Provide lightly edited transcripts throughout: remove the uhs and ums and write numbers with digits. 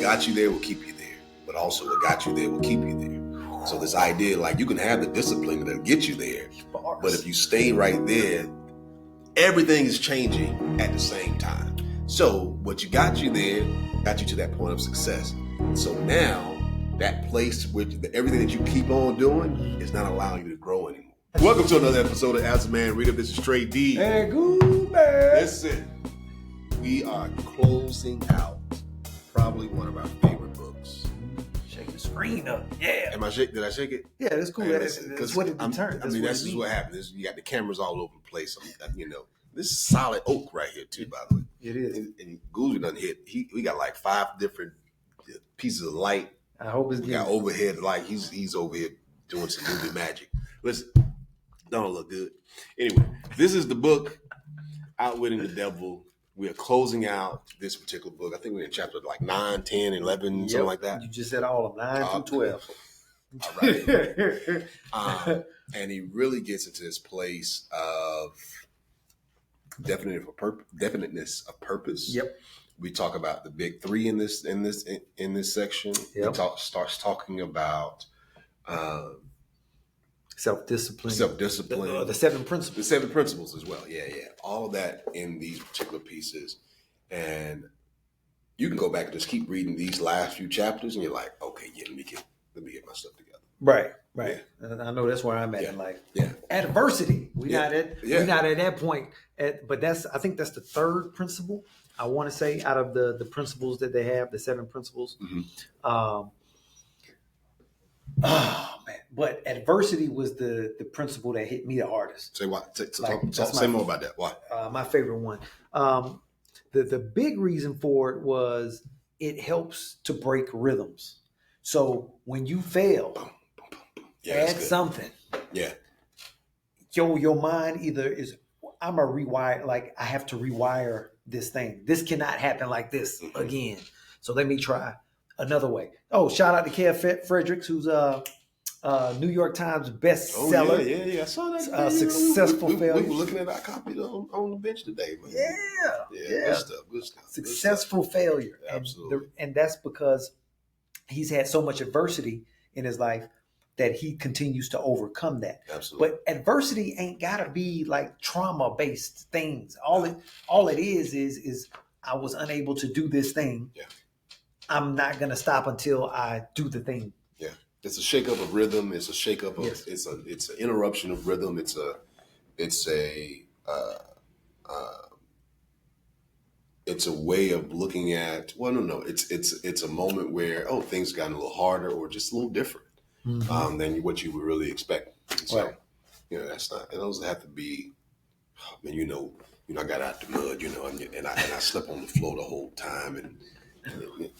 got you there will keep you there, but also what got you there will keep you there. So this idea, like, you can have the discipline that'll get you there, but if you stay right there, everything is changing at the same time. So what you got you there got you to that point of success. So now that place where everything that you keep on doing is not allowing you to grow anymore. Welcome to another episode of As a Man Readeth. This is Straight D. Hey, good man. Listen, we are closing out probably one of our favorite books. Shake the screen up. Yeah. Did I shake it? Yeah, that's cool. Hey, that's what it determines. This is what happens. You got the cameras all over the place. This is solid oak right here too, by the way. It is. And Goolsby done hit. We got like 5 different pieces of light. I hope it's we got overhead light. He's over here doing some movie magic. Listen, don't look good. Anyway, this is the book, Outwitting the Devil. We are closing out this particular book. I think we're in chapter like 9, 10, 11, something like that. You just said all of 9 through 12. All right. And he really gets into this place of definiteness of purpose. Yep. We talk about the big 3 in this section. Yep. He starts talking about self-discipline. The 7 principles. The 7 principles as well. Yeah. All of that in these particular pieces. And you can go back and just keep reading these last few chapters and you're like, okay, yeah, let me get my stuff together. Right. Yeah. And I know that's where I'm at in life. Yeah. Adversity. We're not at that point. But I think that's the 3rd principle, I want to say, out of the principles that they have, the 7 principles. Mm-hmm. Oh man! But adversity was the principle that hit me the hardest. Say what? Say more about that. Why? My favorite one. The big reason for it was it helps to break rhythms. So when you fail, add something. Yeah. Your mind either is, I'm a rewire. Like, I have to rewire this thing. This cannot happen like this again. So let me try another way. Oh, shout out to Kev Fredericks, who's New York Times bestseller. Oh, yeah. I saw that. Successful failure. We were looking at our copy on the bench today. Man. Yeah. Good stuff. Successful failure. Absolutely. And that's because he's had so much adversity in his life that he continues to overcome that. Absolutely. But adversity ain't gotta be like trauma-based things. All it is I was unable to do this thing. Yeah. I'm not gonna stop until I do the thing. Yeah. It's a shakeup of rhythm. It's a shakeup of it's an interruption of rhythm. It's a way of looking at. Well, no. It's a moment where things got a little harder or just a little different than what you would really expect. So, right. That's not. And those have to be. I mean, I got out the mud, and I slept on the floor the whole time and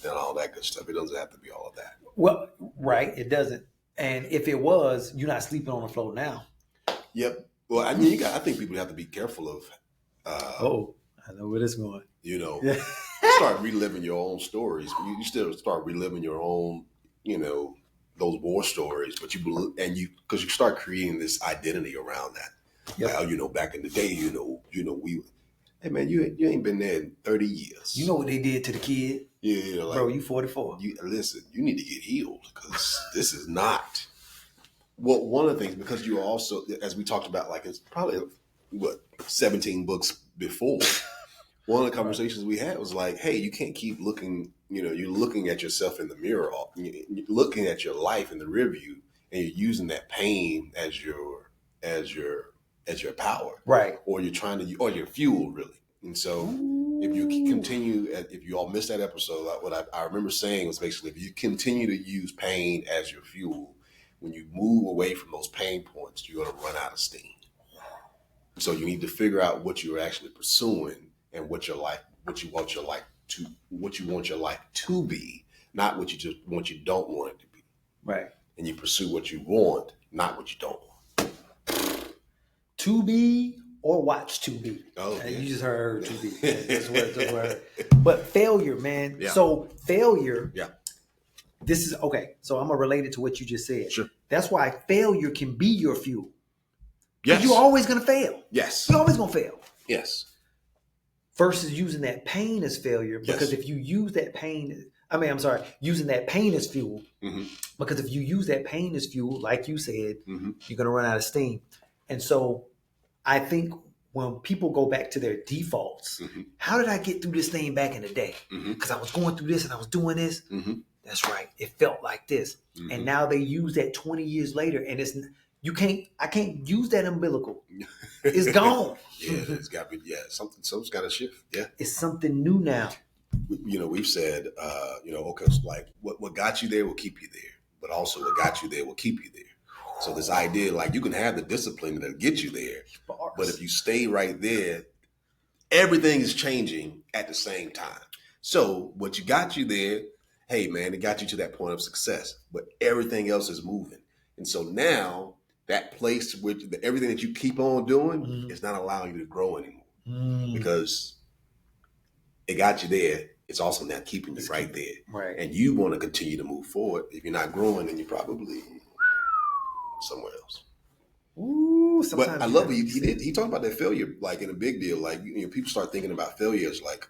all that good stuff. It doesn't have to be all of that. Well, right, it doesn't. And if it was, you're not sleeping on the floor now. Yep. Well, I mean, I think people have to be careful of. I know where this is going. You start reliving your own stories. You still start reliving your own, those war stories. But because you start creating this identity around that. Yep. Like, back in the day, we. Hey man, you ain't been there in 30 years. You know what they did to the kid? Yeah, bro, you 44. Listen, you need to get healed because this is not. Well, one of the things, because you also, as we talked about, like it's probably 17 books before. One of the conversations we had was like, hey, you can't keep looking. You're looking at yourself in the mirror, you're looking at your life in the rear view, and you're using that pain as your power, right? Or you're trying to, or your fuel, really. And so, if you continue, if you all missed that episode, what I remember saying was basically, if you continue to use pain as your fuel, when you move away from those pain points, you're going to run out of steam. So you need to figure out what you're actually pursuing and what you want your life to be, not what you don't want it to be. Right. And you pursue what you want, not what you don't want. To be or watch to be. Oh, yeah. You just heard to be. That's what I heard. But failure, man. Yeah. So failure. Yeah. This is okay. So I'm gonna relate it to what you just said. Sure. That's why failure can be your fuel. Yes. You're always gonna fail. Yes. You're always gonna fail. Yes. Versus using that pain as failure, because if you use that pain, I'm sorry, using that pain as fuel. Mm-hmm. Because if you use that pain as fuel, like you said, Mm-hmm. you're going to run out of steam. And so I think when people go back to their defaults, Mm-hmm. how did I get through this thing back in the day? Because I was going through this and I was doing this. Mm-hmm. That's right. It felt like this. Mm-hmm. And now they use that 20 years later, and I can't use that umbilical. It's gone. Yeah, it's got to be. Yeah, something's got to shift. Yeah, it's something new now. We've said, okay, so like what got you there will keep you there, but also what got you there will keep you there. So this idea, like you can have the discipline that'll get you there, but if you stay right there, everything is changing at the same time. So what you got you there, hey man, it got you to that point of success, but everything else is moving. And so now that place with everything that you keep on doing is not allowing you to grow anymore because it got you there. It's also not keeping you right there. Right. And you want to continue to move forward. If you're not growing, then you're probably somewhere else. Ooh, but I love it. He talked about that failure like in a big deal. Like people start thinking about failures. Like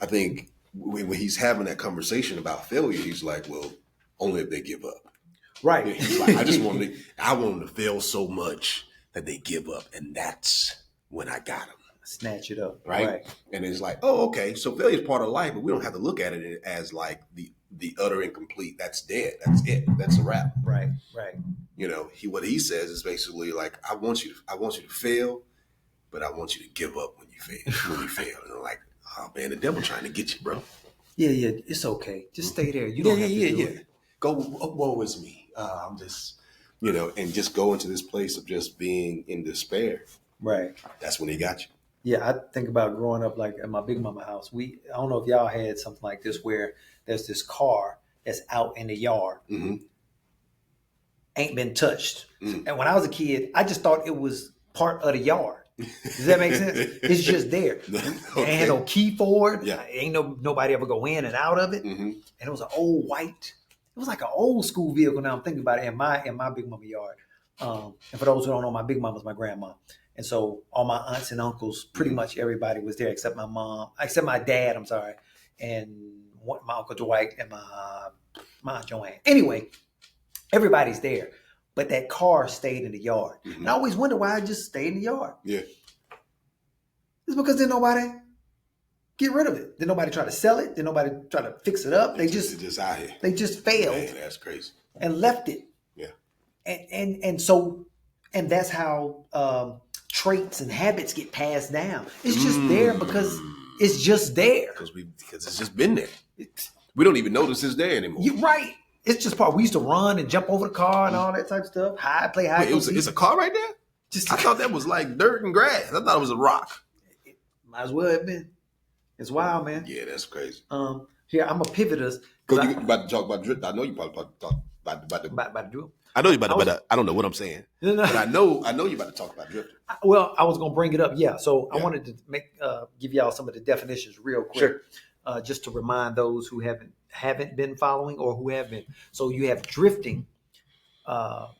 I think when he's having that conversation about failure, he's like, well, only if they give up. Right. And he's like, I want them to fail so much that they give up, and that's when I got them. Snatch it up. Right. And it's like, oh, okay. So failure is part of life, but we don't have to look at it as like the utter incomplete. That's dead. That's it. That's a wrap. Right. What he says is basically like, I want you to fail, but I want you to give up when you fail. And I'm like, oh man, the devil trying to get you, bro. Yeah. It's okay. Just stay there. You don't have to do it. Go, woe is me. I'm just, and just go into this place of just being in despair. Right. That's when he got you. Yeah, I think about growing up like at my big mama house. I don't know if y'all had something like this where there's this car that's out in the yard, ain't been touched. And when I was a kid, I just thought it was part of the yard. Does that make sense? It's just there. Okay. It had no key for it. Yeah. Ain't nobody ever go in and out of it. And it was an old white. It was like an old school vehicle. Now I'm thinking about it in my big mama yard. And for those who don't know, my big mama's my grandma. And so all my aunts and uncles, pretty much everybody was there except my dad, I'm sorry, and my Uncle Dwight and my Aunt Joanne. Anyway, everybody's there. But that car stayed in the yard. And I always wonder why it just stayed in the yard. Yeah. It's because didn't nobody get rid of it. Didn't nobody try to sell it. Didn't nobody try to fix it up. They just out here. They just failed. Man, that's crazy. And left it. Yeah. And that's how traits and habits get passed down. It's just there because it's just there. Because it's just been there. We don't even notice it's there anymore. You're right. It's just part. We used to run and jump over the car and all that type of stuff. Play hide. It's a car right there? I thought that was like dirt and grass. I thought it was a rock. Might as well have been. It's wild, man. Yeah, that's crazy. Here, I'm going to pivot us. You about to talk about drift. I know you probably about to talk about drift. I know you about to, I don't know what I'm saying. But I know you about to talk about drifting. Well, I was going to bring it up. Yeah. So I wanted to give y'all some of the definitions real quick. Sure. Just to remind those who haven't been following or who have been. So you have drifting,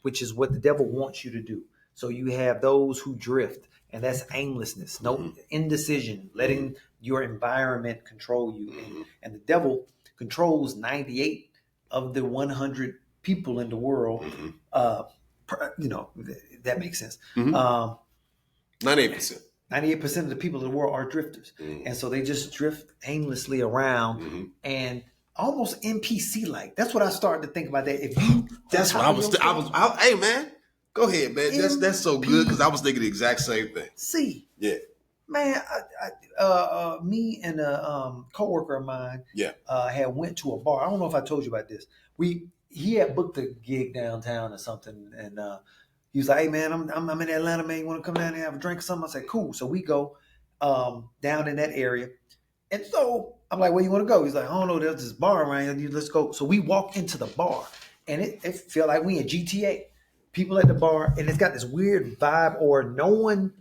which is what the devil wants you to do. So you have those who drift, and that's aimlessness, no indecision, letting your environment control you. And the devil controls 98 of the 100 people in the world. That makes sense. 98%. 98% of the people in the world are drifters. And so they just drift aimlessly around and almost NPC like. That's what I started to think about that. That's what I was hey man, go ahead, man. That's so good because I was thinking the exact same thing. See. Yeah. Man, me and a coworker of mine had went to a bar. I don't know if I told you about this. He had booked a gig downtown or something, and he was like, "Hey man, I'm in Atlanta, man. You want to come down there and have a drink or something?" I said, "Cool." So we go down in that area, and so I'm like, "Where you want to go?" He's like, "I don't know. There's this bar around here. Let's go." So we walk into the bar, and it felt like we in GTA. People at the bar, and it's got this weird vibe, or no one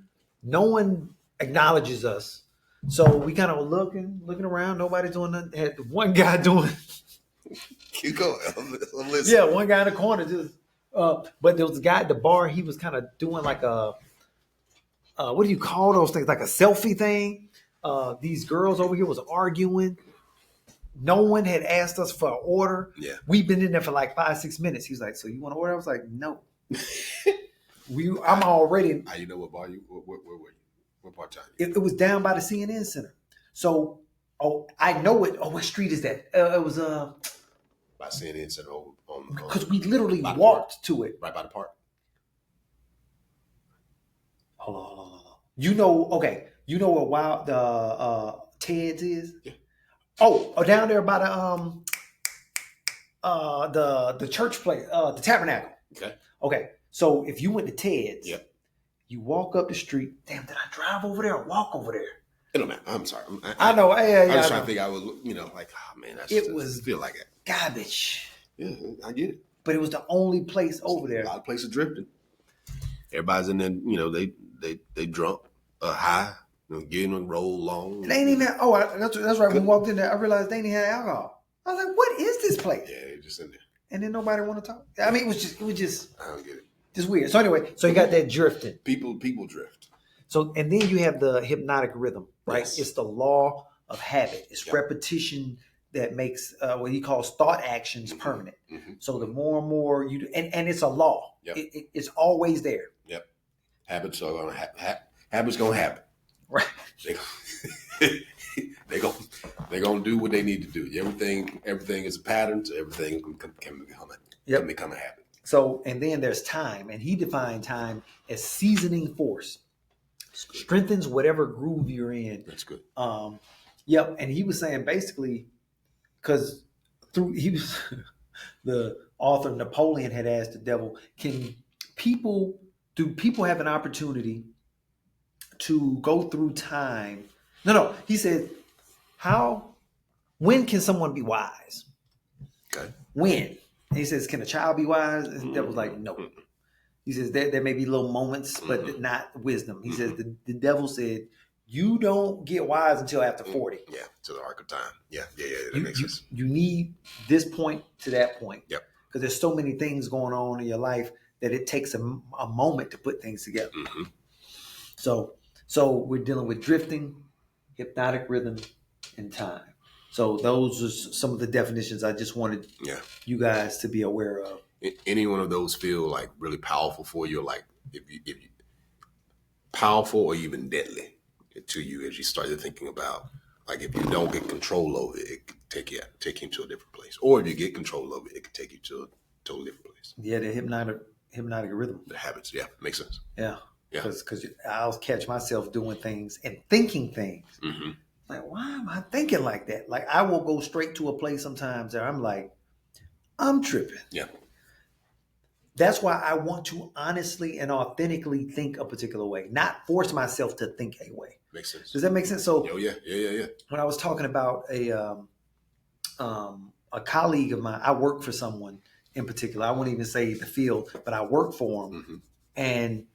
acknowledges us. So we kind of looking around. Nobody's doing nothing. Had one guy doing. Keep going. I'm listening. Yeah, one guy in the corner just. But there was a guy at the bar. He was kind of doing like a. What do you call those things? Like a selfie thing. These girls over here was arguing. No one had asked us for an order. Yeah. We've been in there for like 5-6 minutes. He's like, so you want to order? I was like, no. I'm already. How you know what bar you? Where were you? What part time? It was down by the CNN Center. So, I know it. Oh, what street is that? It was by CNN Center on because we literally walked to it. Right by the park. Hold on. You know what Wild the Ted's is? Yeah. Oh, down there by the church place, the tabernacle. Okay. So if you went to Ted's, you walk up the street. Damn, did I drive over there or walk over there? It don't matter. I'm sorry. I know. I was trying to think. I was, like, oh man, it was feel like it. Garbage. Yeah, I get it. But it was the only place over there. A lot of places drifting. Everybody's in there. They drunk, high, getting them roll long. They ain't even. That's right. When we walked in there, I realized they didn't have alcohol. I was like, "What is this place?" Yeah, they're just in there. And then nobody want to talk. I mean, it was just. I don't get it. Just weird. So anyway, you got that drifting. People drift. So and then you have the hypnotic rhythm, right? Yes. It's the law of habit. It's repetition that makes what he calls thought actions permanent. Mm-hmm. So the more and more you do, and it's a law. Yep. It's always there. Yep. Habits are gonna habits gonna happen. Right. They're gonna do what they need to do. Everything is a pattern, so everything can become a habit. So, and then there's time, and he defined time as seasoning force. Strengthens whatever groove you're in. That's good. Yep. And he was saying basically, because the author Napoleon had asked the devil, do people have an opportunity to go through time? No. He said, when can someone be wise? Okay. When? And he says, can a child be wise? And the devil's like, no. He says, there may be little moments, but not wisdom. He says, the devil said, you don't get wise until after 40. Yeah, to the arc of time. Yeah, that makes sense. You need this point to that point. Yep. Because there's so many things going on in your life that it takes a moment to put things together. Mm-hmm. So we're dealing with drifting, hypnotic rhythm, and time. So those are some of the definitions I just wanted you guys to be aware of. Any one of those feel like really powerful for you, like if you powerful or even deadly to you as you started thinking about, like if you don't get control over it, it could take you to a different place, or if you get control over it, it could take you to a totally different place. Yeah, the hypnotic rhythm. The habits, makes sense. Yeah, yeah. Because I'll catch myself doing things and thinking things. Mm-hmm. Like, why am I thinking like that? Like, I will go straight to a place sometimes that I'm like, I'm tripping. Yeah. That's why I want to honestly and authentically think a particular way, not force myself to think a way. Makes sense. Does that make sense? So, yeah. When I was talking about a colleague of mine, I work for someone in particular. I won't even say the field, but I work for them. Mm-hmm. And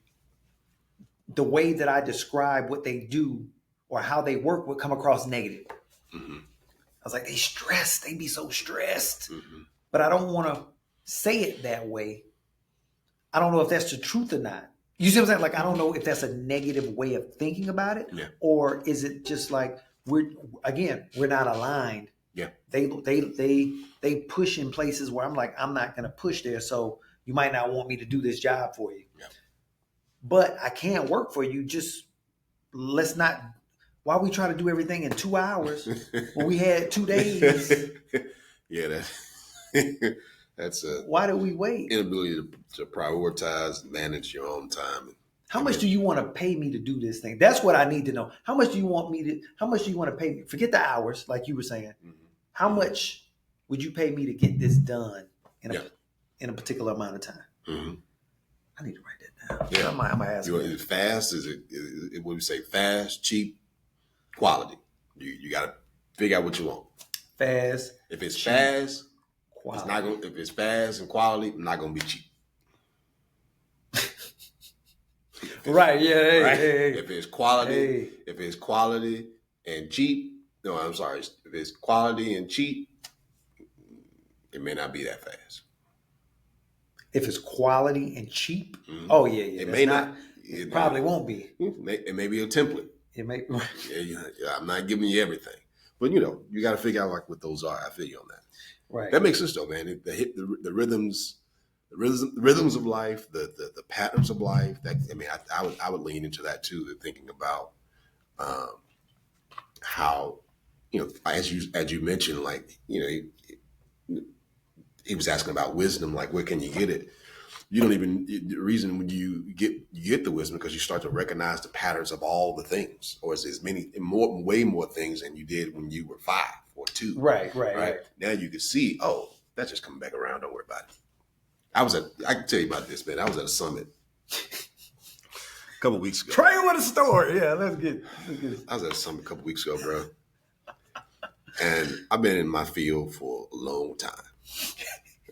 the way that I describe what they do or how they work would come across negative. Mm-hmm. I was like, they stressed. They be so stressed. Mm-hmm. But I don't want to say it that way. I don't know if that's the truth or not. You see what I'm saying? Like, I don't know if that's a negative way of thinking about it, or is it just like we're not aligned. Yeah. They push in places where I'm like, I'm not going to push there. So you might not want me to do this job for you. Yeah. But I can't work for you. Just let's not. Why we try to do everything in 2 hours when we had 2 days? Yeah, that's a. Why do we wait? Inability to prioritize, manage your own time. How much do you want to pay me to do this thing? That's what I need to know. How much do you want to pay me? Forget the hours, like you were saying. Mm-hmm. How much would you pay me to get this done in a particular amount of time? Mm-hmm. I need to write that down. Yeah. I'm gonna ask. Is it fast? Is it what we say? Fast, cheap, quality. You got to figure out what you want. Fast. If it's cheap, fast, quality. it's not going. If it's fast and quality, it's not going to be cheap. Right. Yeah. Right? Hey. If it's quality and cheap. No, I'm sorry. If it's quality and cheap, it may not be that fast. If it's quality and cheap, mm-hmm. Oh yeah. It may not. It probably won't be. It may be a template. It may. I'm not giving you everything, But you got to figure out like what those are. I feel you on that. Right. That makes sense though, man. The rhythms, the rhythms of life, the patterns of life. That I would lean into that too. Thinking about how as you mentioned, like he was asking about wisdom, like where can you get it? You don't even the reason when you get the wisdom because you start to recognize the patterns of all the things, or as many way more things than you did when you were 5 or 2. Right. Now you can see, oh, that's just coming back around. Don't worry about it. I can tell you about this, man. I was at a summit a couple weeks ago. Pray with a story. Yeah, let's get it. I was at a summit a couple weeks ago, bro. And I've been in my field for a long time.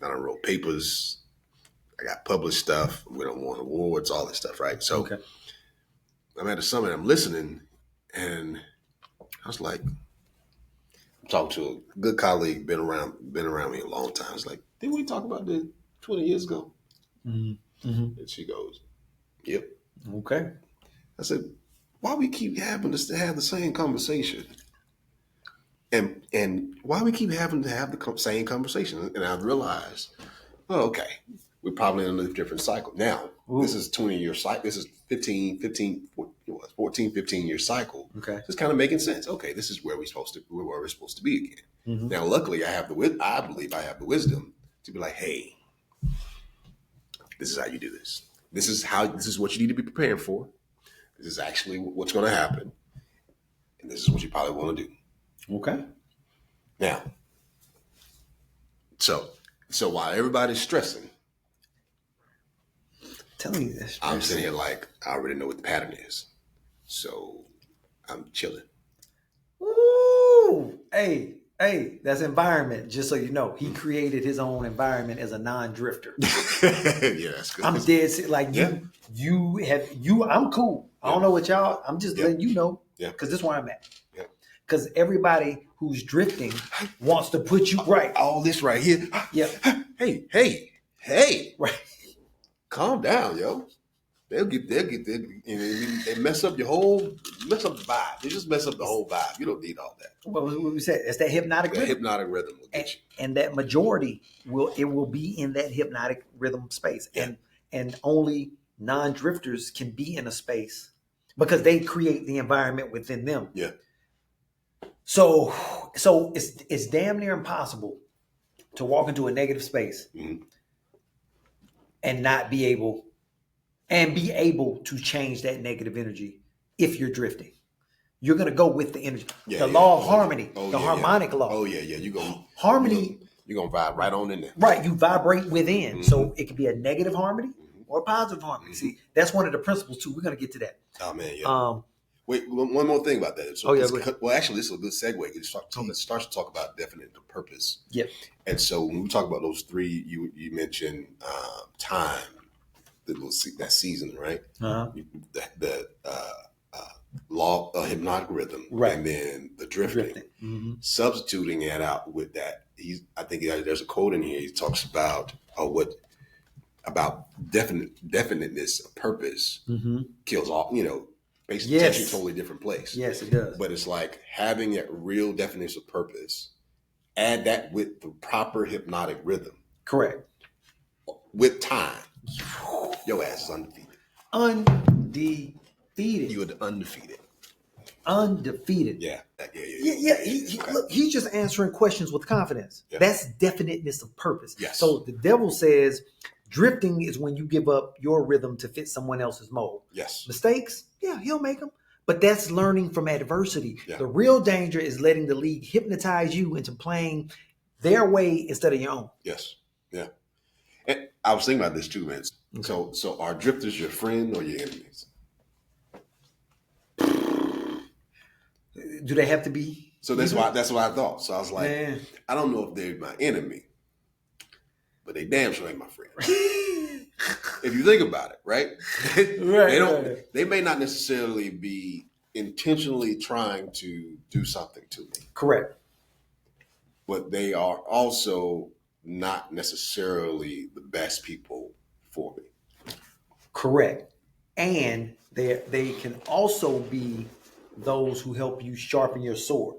I done wrote papers. I got published stuff. We don't won awards, all this stuff, right? So okay. I'm at a summit. I'm listening, and I was like, I'm talking to a good colleague, been around me a long time. I was like, didn't we talk about this 20 years ago? Mm-hmm. And she goes, yep. Okay. I said, why we keep having to have the same conversation? And why we keep having to have the same conversation? And I realized, oh, okay, we're probably in a different cycle. Now, This is 20-year cycle. This is 14, 15-year cycle. Okay. It's kind of making sense. Okay, this is where we're supposed to be again. Mm-hmm. Now, luckily, I believe I have the wisdom to be like, hey, this is how you do this. This is what you need to be preparing for. This is actually what's going to happen. And this is what you probably want to do. Okay. Now, so while everybody's stressing, tell me this. I'm sitting here like I already know what the pattern is. So I'm chilling. Ooh. Hey, that's environment. Just so you know, he created his own environment as a non-drifter. Yeah, that's good. I'm dead. Like I'm cool. I don't know what y'all. I'm just letting you know. Yeah. Because this is where I'm at. Yeah. Because everybody who's drifting wants to put you right. All this right here. Yeah. Hey. Right. Calm down, yo. They'll get they mess up the vibe. They just mess up the whole vibe. You don't need all that. What we said? It's that hypnotic rhythm. Hypnotic rhythm will get you. And that majority will be in that hypnotic rhythm space. Yeah. And only non-drifters can be in a space because they create the environment within them. Yeah. So it's damn near impossible to walk into a negative space and not be able to change that negative energy if you're drifting. You're going to go with the energy. The law of harmony, harmonic law. Oh, yeah. You're going to vibe right on in there. Right. You vibrate within. So it could be a negative harmony or a positive harmony. See, that's one of the principles too. We're going to get to that. Oh, man, yeah. Wait, one more thing about that. So actually, this is a good segue. It starts to talk about definite purpose. Yep. And so when we talk about those three, you mentioned time, that season, right? Uh-huh. The law, hypnotic rhythm, right, and then the drifting. Substituting it out with that, I think there's a quote in here. He talks about definiteness of purpose kills all. Basically, takes you a totally different place. Yes, it does. But it's like having that real definition of purpose. Add that with the proper hypnotic rhythm. Correct. With time, your ass is undefeated. Undefeated. You are undefeated. Undefeated. Yeah. Look, he's just answering questions with confidence. Yeah. That's definiteness of purpose. Yes. So the devil says drifting is when you give up your rhythm to fit someone else's mold. Yes. Mistakes, yeah, he'll make them. But that's learning from adversity. Yeah. The real danger is letting the league hypnotize you into playing their way instead of your own. Yes. Yeah. And I was thinking about this too, man. Okay. So are drifters your friend or your enemies? Do they have to be? So that's what I thought. So I was like, man, I don't know if they're my enemy, but they damn sure ain't my friend. If you think about it, right? They may not necessarily be intentionally trying to do something to me. Correct. But they are also not necessarily the best people for me. Correct. And they can also be those who help you sharpen your sword.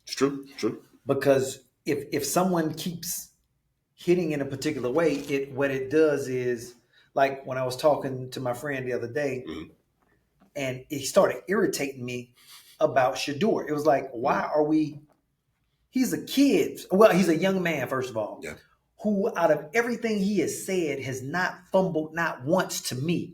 It's true. True. Because if someone keeps hitting in a particular way, what it does is, like when I was talking to my friend the other day, and it started irritating me about Shadeur. It was like, why are we? He's a kid. Well, he's a young man, first of all, who out of everything he has said has not fumbled not once to me.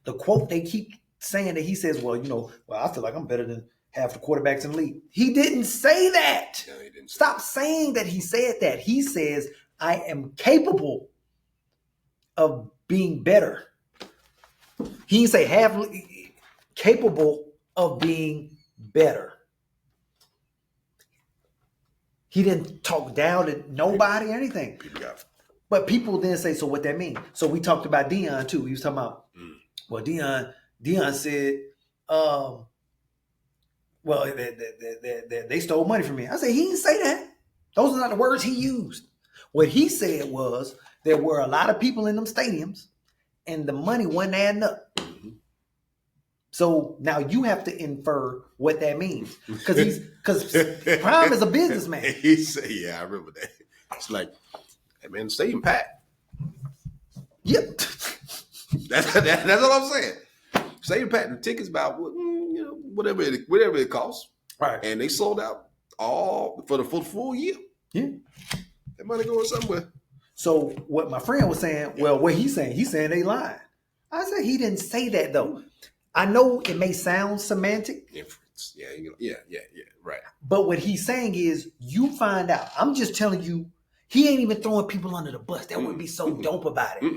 The quote they keep saying that he says, well, I feel like I'm better than half the quarterbacks in the league. He didn't say that. No, he didn't. Stop saying that he said that. He says, I am capable of being better. He didn't say capable of being better. He didn't talk down to nobody or anything. But people then say, so what that mean? So we talked about Dion too. He was talking about, well, Dion said, well, they stole money from me. I said, he didn't say that. Those are not the words he used. What he said was there were a lot of people in them stadiums and the money wasn't adding up. So now you have to infer what that means. Because Prime is a businessman. He said, yeah, I remember that. It's like, hey man, stadium packed. Yep. That's what I'm saying. Stadium packed. The tickets about whatever it costs. Right. And they sold out all for the full year. Yeah. That money going somewhere. So what my friend was saying, well, what he's saying they lying. I said he didn't say that though. I know it may sound semantic. Inference. Yeah, right. But what he's saying is you find out. I'm just telling you, he ain't even throwing people under the bus. That would be so dope about it.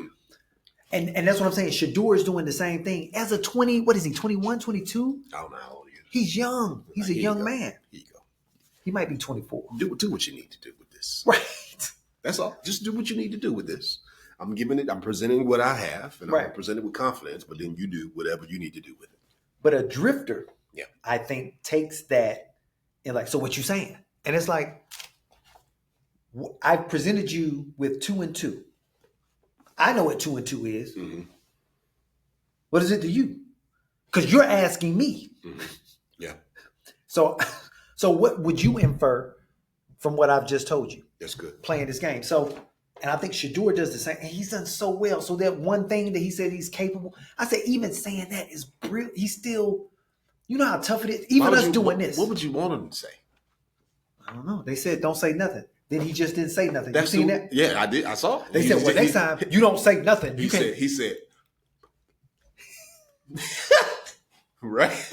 And that's what I'm saying. Shadeur is doing the same thing. As a 21, 22? I don't know how old he is. He's young. He's a young man. Here you go. He might be 24. Do what you need to do with this. Right. That's all. Just do what you need to do with this. I'm presenting what I have, and I'm going to present it with confidence, but then you do whatever you need to do with it. But a drifter, I think, takes that and like, so what you saying? And it's like, I presented you with 2 and 2. I know what 2 and 2 is. Mm-hmm. What is it to you? Because you're asking me. Mm-hmm. Yeah. So what would you infer from what I've just told you? That's good. Playing this game. So, and I think Shadeur does the same. And he's done so well. So that one thing that he said he's capable. I said, even saying that is brilliant. He's still, you know how tough it is. Even us doing this. What would you want him to say? I don't know. They said, don't say nothing. Then he just didn't say nothing. You seen that? Yeah, I did. I saw. They said, well, next time you don't say nothing. He said, right.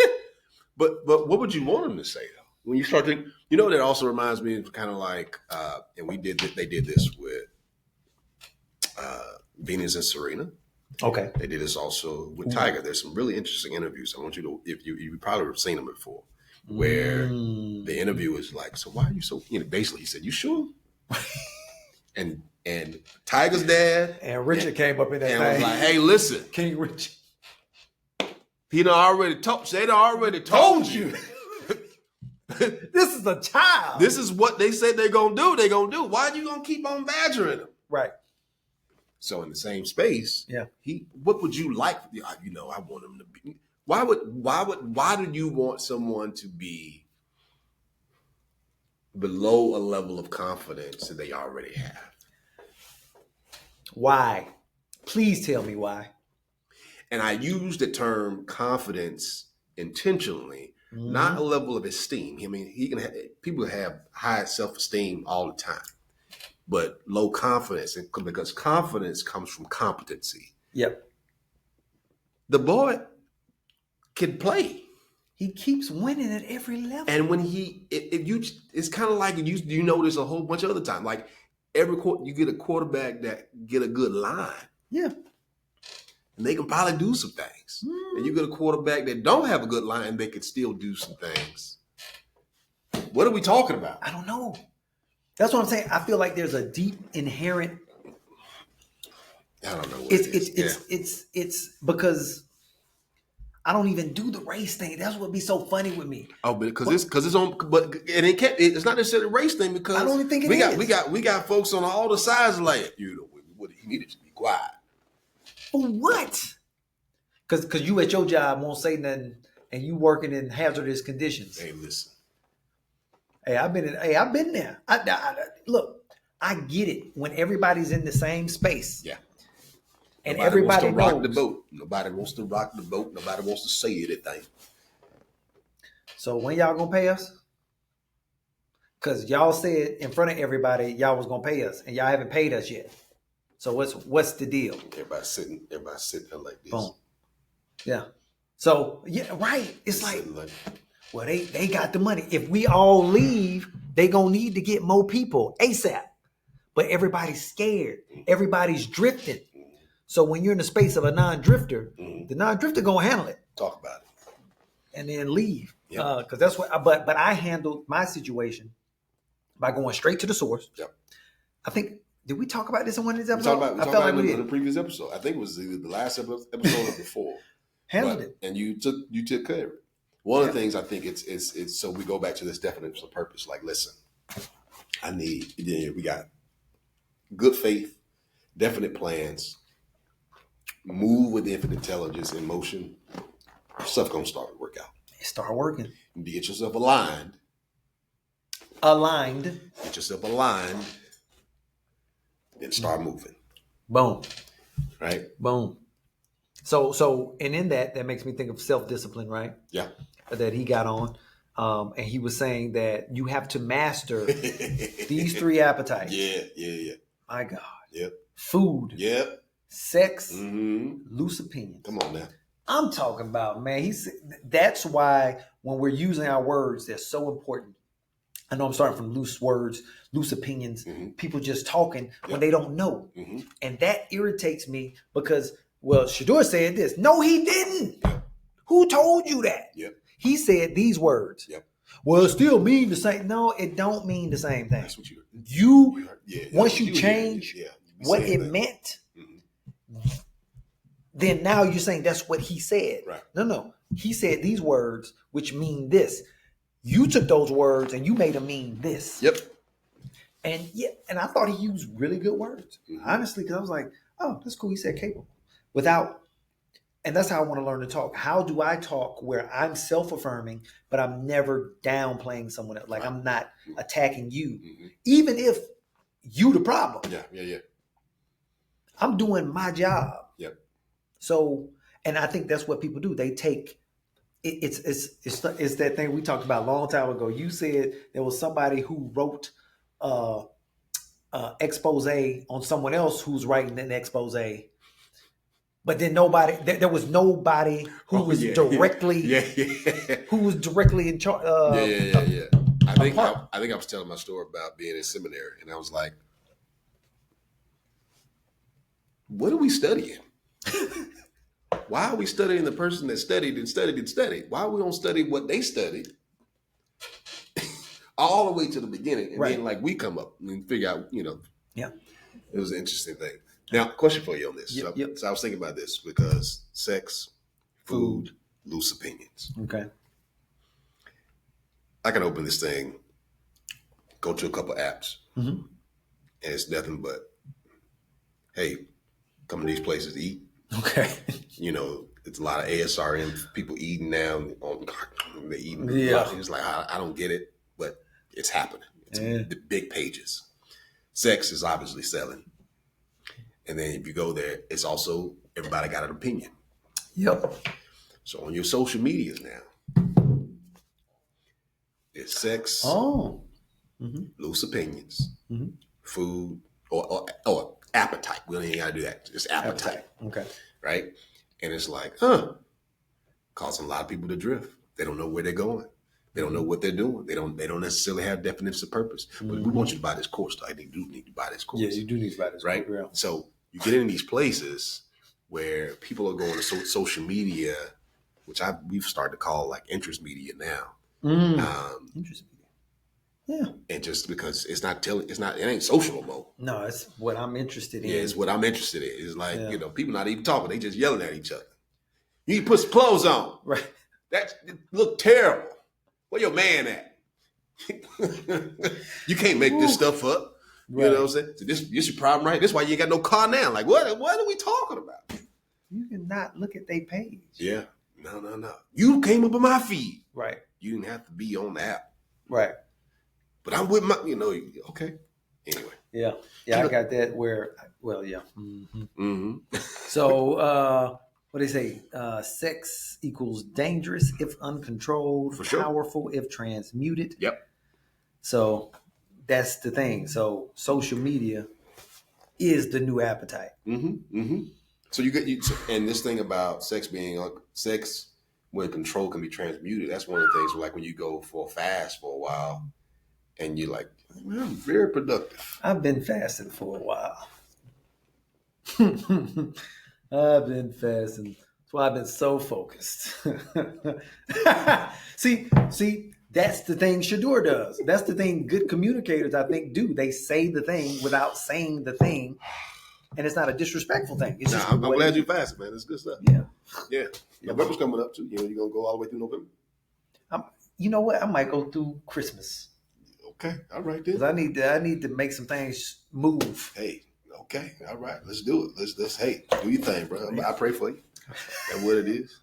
But what would you want him to say though? When you start thinking, that also reminds me of kind of like, and they did this with Venus and Serena. Okay. They did this also with Tiger. There's some really interesting interviews. I want you to, if you probably have seen them before, where the interview is like, so why are you so, basically he said, you sure? and Tiger's dad. And Richard came up in that and thing. was like, hey, listen. King Richard. They done already told you. This is a child. This is what they said they're going to do. They're going to do. Why are you going to keep on badgering them? Right. So in the same space, what would you like? I want him to be. Why do you want someone to be below a level of confidence that they already have? Why? Please tell me why. And I use the term confidence intentionally, not a level of esteem. I mean, people have high self-esteem all the time, but low confidence, because confidence comes from competency. Yep. The boy can play. He keeps winning at every level. And when it's kind of like you notice a whole bunch of other times. Like every quarter, you get a quarterback that get a good line. Yeah. And they can probably do some things. And you get a quarterback that don't have a good line, they can still do some things. What are we talking about? I don't know. That's what I'm saying. I feel like there's a deep inherent. I don't know what it's because I don't even do the race thing. That's what be so funny with me. Oh, because it's on, but it's not necessarily a race thing because I don't even think it is. We got folks on all the sides like he needed to be quiet. For what? Because you at your job won't say nothing and you working in hazardous conditions. Hey, listen. I've been there. Look, I get it when everybody's in the same space. Yeah. And Nobody wants everybody to rock knows. the boat. Nobody wants to rock the boat. Nobody wants to say anything. So when y'all gonna pay us? Because y'all said in front of everybody y'all was gonna pay us, and y'all haven't paid us yet. So what's the deal? Everybody's sitting there like this. Boom. Yeah. So yeah, right. It's like, well, they got the money. If we all leave, they gonna need to get more people ASAP. But everybody's scared. Everybody's drifting. So when you're in the space of a non-drifter, the non-drifter gonna handle it. Talk about it. And then leave. Yep. Because that's what. But I handled my situation by going straight to the source. Yep. I think. Did we talk about this in one of these We episodes? talked about it in the previous episode. I think it was either the last episode or before. Handled it. And you took care of it. One of the things I think it's so we go back to this definition of purpose. Like, listen, we got good faith, definite plans, move with infinite intelligence in motion. Stuff gonna start to work out. Start working. You get yourself aligned. Get yourself aligned. Then start moving. Boom. Right? Boom. So, and in that makes me think of self-discipline, right? Yeah. That he got on. And he was saying that you have to master these 3 appetites. Yeah. My God. Yep. Food. Yep. Sex. Loose opinions. Come on now. I'm talking about, man. That's why when we're using our words, they're so important. I know I'm starting from loose words, loose opinions, people just talking when they don't know. And that irritates me because, well, Shadeur said this. No, he didn't. Who told you that? He said these words. Well, it still mean the same. No, it don't mean the same thing. That's what once you change what it meant, then now you're saying that's what he said. Right. No. He said these words, which mean this. You took those words and you made them mean this. Yep. And I thought he used really good words, honestly, because I was like, oh, that's cool. He said capable. And that's how I want to learn to talk. How do I talk where I'm self-affirming, but I'm never downplaying someone else? Like, I'm not attacking you, even if you the problem. Yeah. I'm doing my job. Yep. So, and I think that's what people do. They take it's that thing we talked about a long time ago. You said there was somebody who wrote expose on someone else who's writing an expose, but then there was nobody who was directly who was directly in charge. Yeah. I think I was telling my story about being in seminary, and I was like, what are we studying? Why are we studying the person that studied and studied and studied? Why we don't study what they studied all the way to the beginning, and then like we come up and figure out, Yeah, it was an interesting thing. Now, question for you on this. So I was thinking about this because sex, food, loose opinions. Okay. I can open this thing, go to a couple apps, and it's nothing but, hey, come to these places to eat. Okay. It's a lot of ASRM people eating now. They're eating. Yeah. It's like, I don't get it, but it's happening. It's the big pages. Sex is obviously selling. And then if you go there, it's also, everybody got an opinion. Yep. So on your social medias now, it's sex, loose opinions, food, or appetite. We don't even got to do that. Just appetite. Okay. Right? And it's like, causing a lot of people to drift. They don't know where they're going. They don't know what they're doing. They don't necessarily have definition of purpose. But we want you to buy this course. I think you do need to buy this course. Yeah, you do need to buy this right? course. Right. So you get in these places where people are going to social media, which we've started to call like interest media now. Interest media. Yeah. And just because it ain't social no more. No, it's what I'm interested in. Yeah, it's what I'm interested in. It's like, people not even talking. They just yelling at each other. You need to put some clothes on. Right. That look terrible. Where your man at? You can't make this stuff up. Right. You know what I'm saying? So this your problem, right? This is why you ain't got no car now. Like, what are we talking about? You cannot look at their page. Yeah. No. You came up on my feed. Right. You didn't have to be on the app. Right. But I'm with my, okay. Anyway. Yeah. Yeah, I got that where, well, yeah. So, what they say? Sex equals dangerous if uncontrolled, For sure. powerful if transmuted. Yep. So that's the thing. So social media is the new appetite. So you get and this thing about sex when control can be transmuted. That's one of the things. Like when you go for a fast for a while, and you're like, man, I'm very productive. I've been fasting for a while. I've been fasting. That's why I've been so focused. See, that's the thing Shadeur does. That's the thing good communicators, I think, do. They say the thing without saying the thing. And it's not a disrespectful thing. It's just I'm glad you fasted, man. It's good stuff. Yeah. November's coming up too. You're gonna go all the way through November. You know what? I might go through Christmas. Okay, all right then. 'Cause I need to make some things move. Hey, okay, all right. Let's do it. Let's hey, do your thing, bro. I pray for you. That's what it is.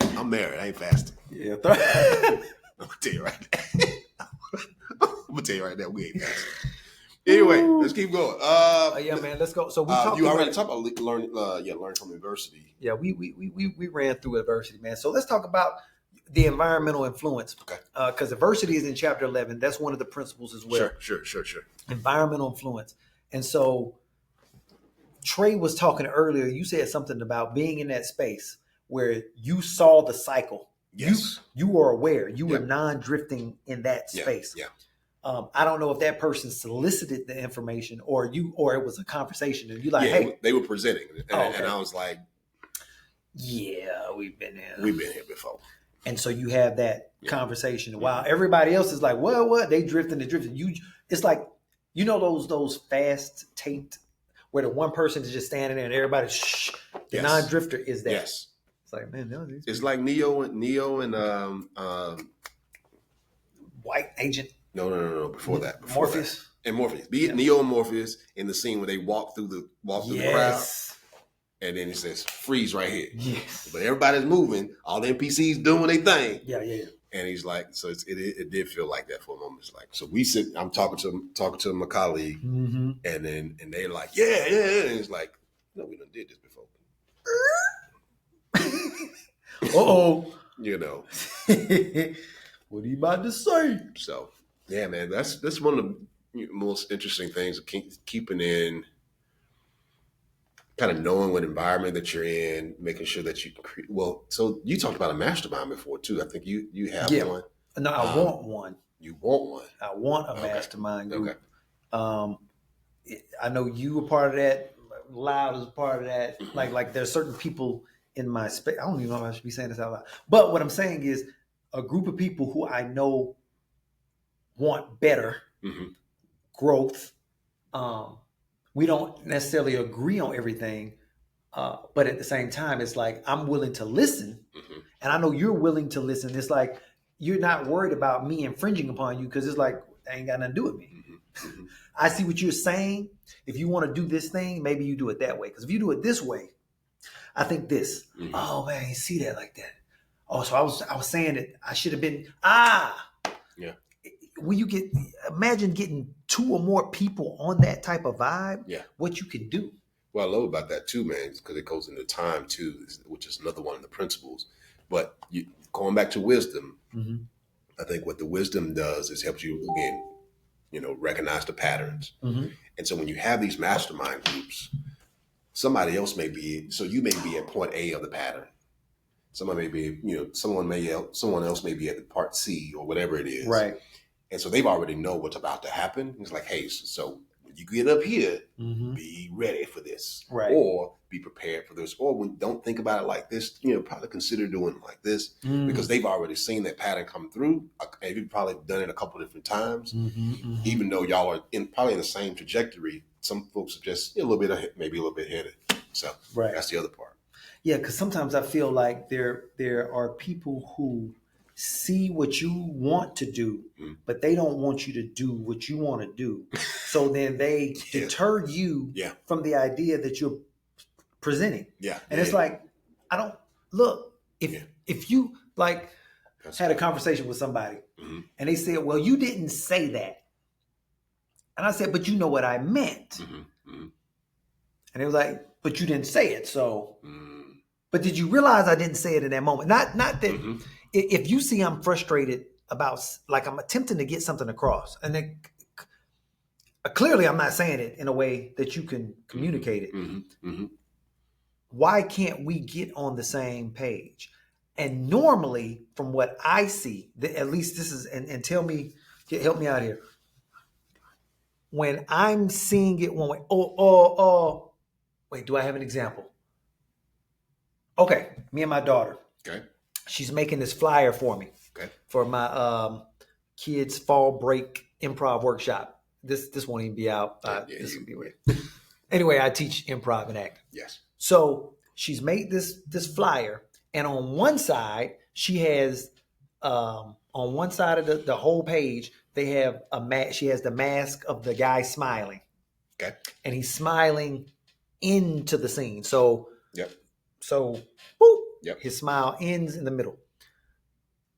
I'm married. I ain't fasting. Yeah. I'm gonna tell you right now. I'm gonna tell you right now. We ain't fasting. Anyway, let's keep going. Yeah, man, let's go. So we you already talked about learn from adversity. Yeah, we ran through adversity, man. So let's talk about the environmental influence. Okay. Because adversity is in chapter 11. That's one of the principles as well. Sure. Environmental influence. And so Trey was talking earlier. You said something about being in that space where you saw the cycle. Yes. You were aware. You were non-drifting in that space. Yeah. I don't know if that person solicited the information or it was a conversation and you like, hey, they were presenting, and I was like, yeah, we've been here. We've been here before. And so you have that conversation while everybody else is like, what? They drifting. It's like, those fast taped where the one person is just standing there and everybody, shh. The non-drifter is there. Yes. It's like, man, it's like Neo and White Agent. No. Before that. Morpheus. And Morpheus. Be it Neo and Morpheus in the scene where they walk through the crowd. And then it says, freeze right here. Yes. But everybody's moving. All the NPCs doing their thing. Yeah. And he's like, so it did feel like that for a moment. It's like, so we sit, I'm talking to my colleague, and they're like, yeah. And it's like, no, we done did this before. What are you about to say? So, yeah, man, that's one of the most interesting things, keeping in, kind of knowing what environment that you're in, making sure that you create. Well, so you talked about a mastermind before too. I think you have one. No, I want one. You want one? I want a mastermind group. Okay. I know you were part of that. Loud is a part of that. Like there's certain people in my space. I don't even know if I should be saying this out loud. But what I'm saying is a group of people who I know want better growth. We don't necessarily agree on everything, but at the same time, it's like I'm willing to listen, and I know you're willing to listen. It's like you're not worried about me infringing upon you because it's like that ain't got nothing to do with me. I see what you're saying. If you want to do this thing, maybe you do it that way. Because if you do it this way, I think this. Oh man, you see that like that. Oh, so I was saying that I should have been Yeah. When you imagine getting 2 or more people on that type of vibe, what you can do. Well, I love about that too, man, because it goes into time too, which is another one of the principles. But going back to wisdom, I think what the wisdom does is helps you again, recognize the patterns. And so when you have these mastermind groups, somebody else you may be at point A of the pattern. Someone may be, someone else may be at the part C or whatever it is. Right. And so they've already know what's about to happen. It's like, hey, so when you get up here, be ready for this. Right. Or be prepared for this. Or don't think about it like this, probably consider doing it like this. Because they've already seen that pattern come through. And you've probably done it a couple different times. Even though y'all are probably in the same trajectory, some folks are just maybe a little bit headed. So that's the other part. Yeah, because sometimes I feel like there are people who see what you want to do, but they don't want you to do what you want to do. So then they deter you from the idea that you're presenting. And it's like, I don't look, if you like had a conversation with somebody and they said, well, you didn't say that. And I said, but you know what I meant. And it was like, but you didn't say it. So, but did you realize I didn't say it in that moment? Not that if you see I'm frustrated about, like I'm attempting to get something across, and then clearly I'm not saying it in a way that you can communicate it. Why can't we get on the same page? And normally, from what I see, at least this is, and tell me, help me out here. When I'm seeing it one way, wait, do I have an example? Okay, me and my daughter. Okay. She's making this flyer for me. Okay. For my kids' fall break improv workshop. This won't even be out. This will be weird. Anyway, I teach improv and acting. Yes. So she's made this flyer, and on one side she has, on one side of the whole page, they have she has the mask of the guy smiling. Okay. And he's smiling into the scene. So So boop, his smile ends in the middle.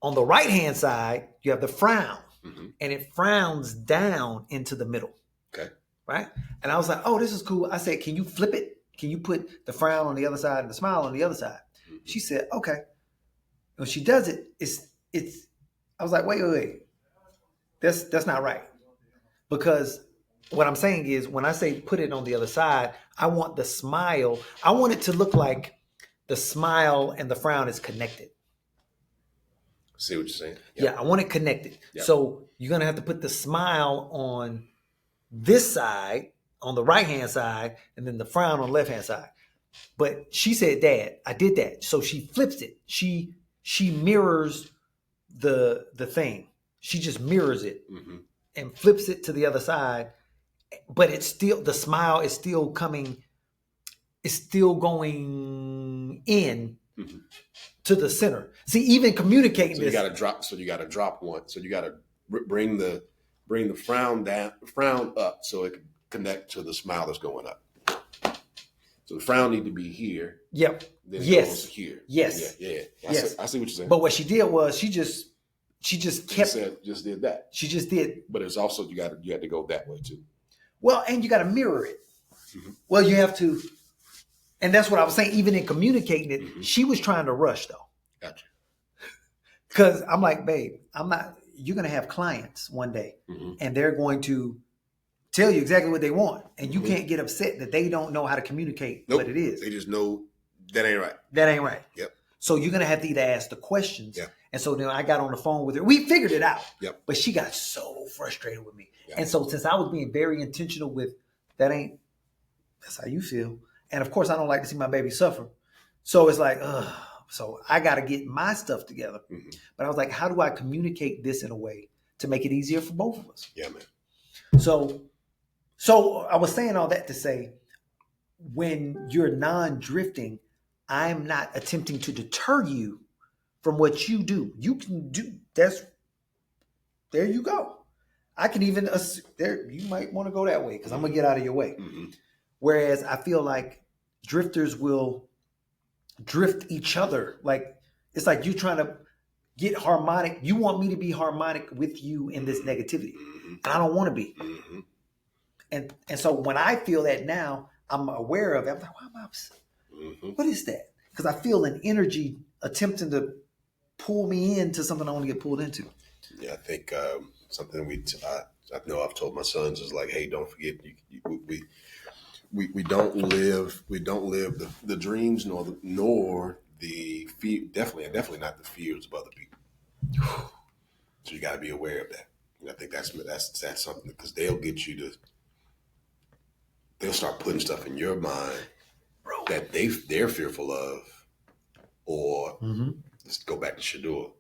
On the right hand side, you have the frown, and it frowns down into the middle. Okay. Right? And I was like, oh, this is cool. I said, can you flip it? Can you put the frown on the other side and the smile on the other side? She said, okay. When she does it, it's I was like, wait. That's not right. Because what I'm saying is, when I say put it on the other side, I want the smile, I want it to look like the smile and the frown is connected. See what you're saying? Yep. Yeah, I want it connected. Yep. So you're going to have to put the smile on this side, on the right-hand side, and then the frown on the left-hand side. But she said, Dad, I did that. So she flips it. She mirrors the thing. She just mirrors it and flips it to the other side. But it's still, the smile is still coming, it's still going in to the center. See, even communicating this. You got to drop one. So you got to bring the frown down, frown up, so it can connect to the smile that's going up. So the frown need to be here. Yep. Then it goes here. Yes. Yeah. Yes. I see what you're saying. But what she did was she just kept. Just did that. She just did. But it's also you had to go that way too. Well, and you got to mirror it. Well, you have to, and that's what I was saying. Even in communicating it, she was trying to rush though. Gotcha. Because I'm like, babe, I'm not. You're gonna have clients one day, and they're going to tell you exactly what they want, and you can't get upset that they don't know how to communicate what it is. They just know that ain't right. That ain't right. Yep. So you're gonna have to either ask the questions. Yep. And so then I got on the phone with her. We figured it out. Yep. But she got so frustrated with me. Yep. And so since I was being very intentional with that's how you feel. And of course I don't like to see my baby suffer. So it's like, so I got to get my stuff together. But I was like, how do I communicate this in a way to make it easier for both of us? Yeah, man. So I was saying all that to say, when you're non-drifting, I'm not attempting to deter you from what you do. You can do there you go. I can even you might want to go that way because I'm gonna get out of your way. Whereas I feel like drifters will drift each other. Like it's like you're trying to get harmonic. You want me to be harmonic with you in this negativity. And I don't want to be. And so when I feel that now, I'm aware of it. I'm like, why am I upset? What is that? Because I feel an energy attempting to pull me into something I want to get pulled into. Yeah, I think something I know I've told my sons is like, hey, don't forget we don't live the dreams nor the fear, definitely not the fears of other people. So you got to be aware of that. And I think that's something because they'll start putting stuff in your mind that they're fearful of, or let's go back to Shadeur.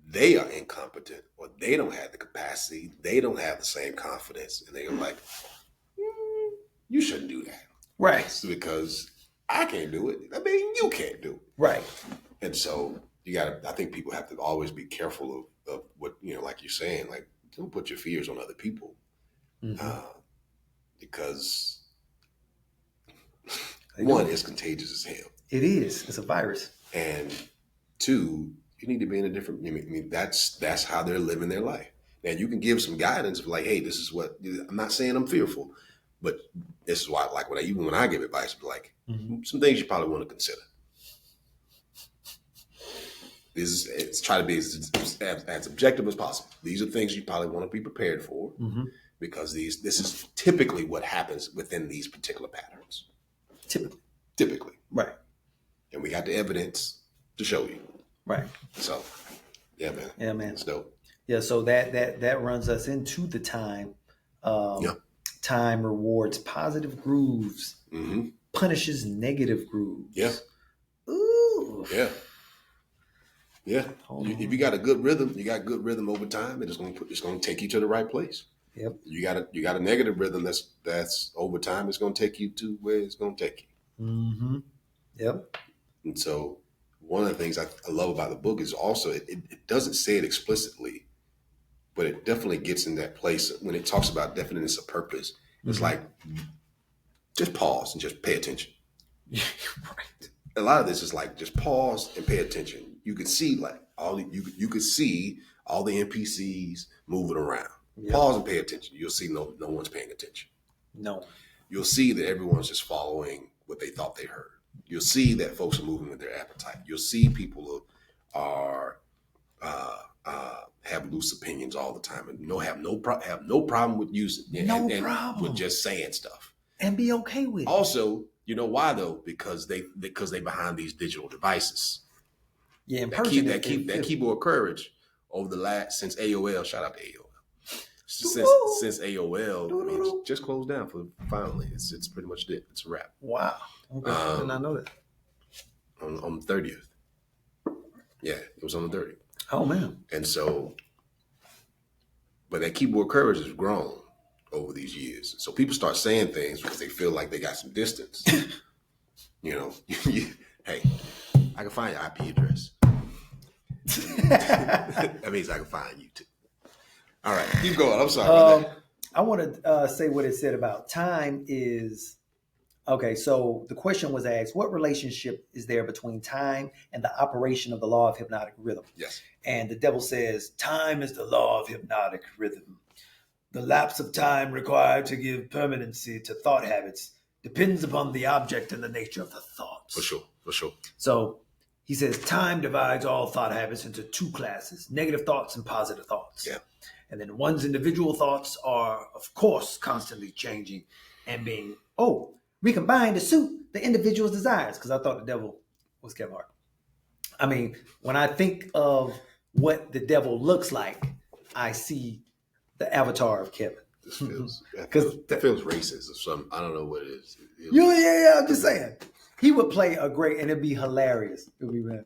They are incompetent, or they don't have the capacity. They don't have the same confidence, and they're like, "You shouldn't do that, right? It's because I can't do it. I mean, you can't do it, right?" And so I think people have to always be careful of what like you're saying, like don't put your fears on other people, because one, it's contagious as hell. It is. It's a virus. And two, you need to be in a different. I mean, that's how they're living their life. And you can give some guidance of like, hey, this is what, I'm not saying I'm fearful, but this is why, like, even when I give advice, I'm like, some things you probably want to consider. It's try to be as objective as possible. These are things you probably want to be prepared for because this is typically what happens within these particular patterns. Typically. Right. And we got the evidence to show you. Right. So, yeah, man. Yeah, man. It's dope. Yeah, so that runs us into the time. Time rewards positive grooves, punishes negative grooves. Yeah. Ooh. Yeah. Yeah. If you got a good rhythm, you got good rhythm over time, and it's going to take you to the right place. Yep. You got a negative rhythm that's over time. It's going to take you to where it's going to take you. Mm-hmm. Yep. And so, one of the things I love about the book is also it doesn't say it explicitly, but it definitely gets in that place when it talks about definiteness of purpose. It's like, just pause and just pay attention. Right. A lot of this is like, just pause and pay attention. You could see like you could see all the NPCs moving around. Yep. Pause and pay attention. You'll see no one's paying attention. No. You'll see that everyone's just following what they thought they heard. You'll see that folks are moving with their appetite. You'll see people are have loose opinions all the time and have no problem with using and with just saying stuff and be okay with it. Also, you know why though? Because they behind these digital devices. Yeah, in that keyboard courage over the last since AOL. Shout out to AOL. Since AOL, I mean, it's just closed down for finally. It's pretty much it. It's a wrap. Wow. Okay. I did not know that. On the 30th. Yeah, it was on the 30th. Oh man. And so, but that keyboard courage has grown over these years. So people start saying things because they feel like they got some distance. You know, hey, I can find your IP address. That means I can find you too. All right, keep going. I'm sorry about that. I want to say what it said about time is, okay, so the question was asked, what relationship is there between time and the operation of the law of hypnotic rhythm? Yes. And the devil says, time is the law of hypnotic rhythm. The lapse of time required to give permanency to thought habits depends upon the object and the nature of the thoughts. For sure. So he says time divides all thought habits into two classes, negative thoughts and positive thoughts. Yeah. And then one's individual thoughts are, of course, constantly changing and being, recombined to suit the individual's desires. Because I thought the devil was Kevin Hart. I mean, when I think of what the devil looks like, I see the avatar of Kevin. This feels that feels racist or something. I don't know what it is. Yeah. I'm just saying. He would play a great, and it'd be hilarious. It'd be rad.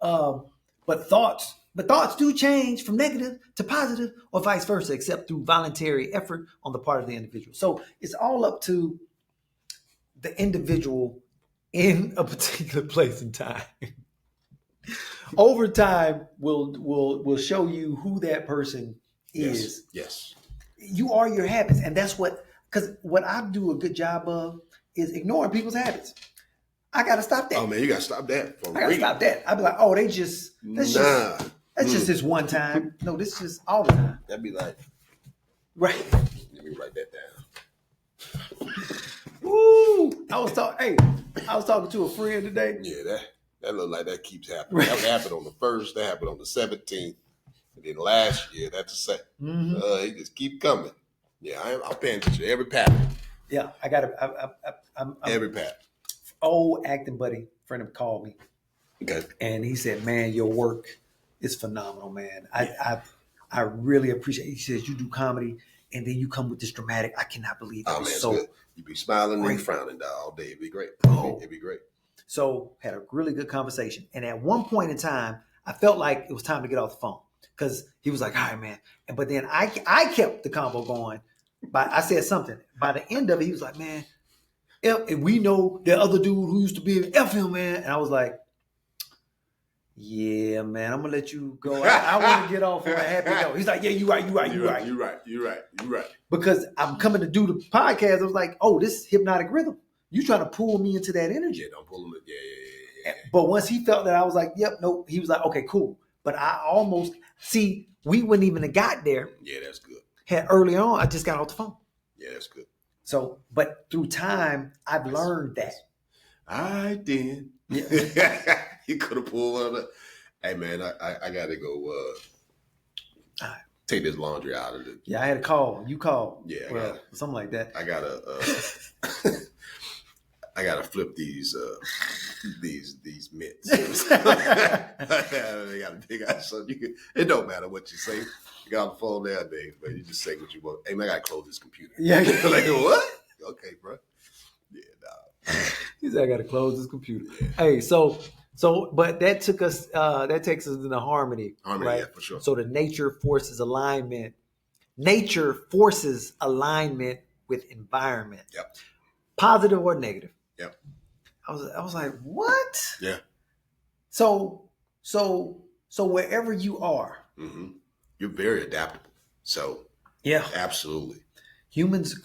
But thoughts do change from negative to positive or vice versa, except through voluntary effort on the part of the individual. So it's all up to the individual in a particular place and time. Over time, will show you who that person is. Yes. You are your habits, and that's because what I do a good job of is ignoring people's habits. I gotta stop that. Oh man, you gotta stop that. I gotta stop that. I'd be like, that's just this one time. No, this is just all the time. That'd be like, right. Let me write that down. Ooh, I was talking to a friend today. Yeah, that looked like that keeps happening. Right. That happened on the 1st. That happened on the 17th. And then last year, that's the 2nd. Mm-hmm. It just keep coming. Yeah, I'm paying attention to every pattern. Yeah, I got to. I'm every pattern. Old acting buddy friend of called me. Okay. And he said, "Man, your work is phenomenal, man. I really appreciate it." He says, "You do comedy, and then you come with this dramatic. I cannot believe that." Oh man, so good. You be smiling great. and frowning all day. It'd be great. It'd be great. So had a really good conversation, and at one point in time, I felt like it was time to get off the phone because he was like, "All right, man." But then I kept the convo going. But I said something. By the end of it, he was like, "Man, if we know the other dude who used to be F him, man." And I was like, "Yeah, man, I'm gonna let you go. I want to get off on a happy note." He's like, "Yeah, you're right." Because I'm coming to do the podcast. I was like, "Oh, this hypnotic rhythm. You trying to pull me into that energy?" Yeah, don't pull him. Yeah. But once he felt that, I was like, "Yep, nope." He was like, "Okay, cool." But I almost see We wouldn't even have got there. Yeah, that's good. Had early on, I just got off the phone. Yeah, that's good. So, but through time, I've learned that. I did. Yeah. You could have pulled one of the. Hey man, I gotta go take this laundry out of it. Yeah, I had a call. You called. Yeah, something like that. I gotta flip these mitts. They gotta dig out something. It don't matter what you say. You got on the phone nowadays, but you just say what you want. Hey man, I gotta close this computer. Yeah. Like what? Okay, bro. Yeah, nah. He said I gotta close this computer. Yeah. Hey, so but that takes us into harmony. Right? Yeah, for sure. So the nature forces alignment. Nature forces alignment with environment. Yep. Positive or negative. Yep. I was like, what? Yeah. So wherever you are, mm-hmm. You're very adaptable. So yeah, absolutely. Humans,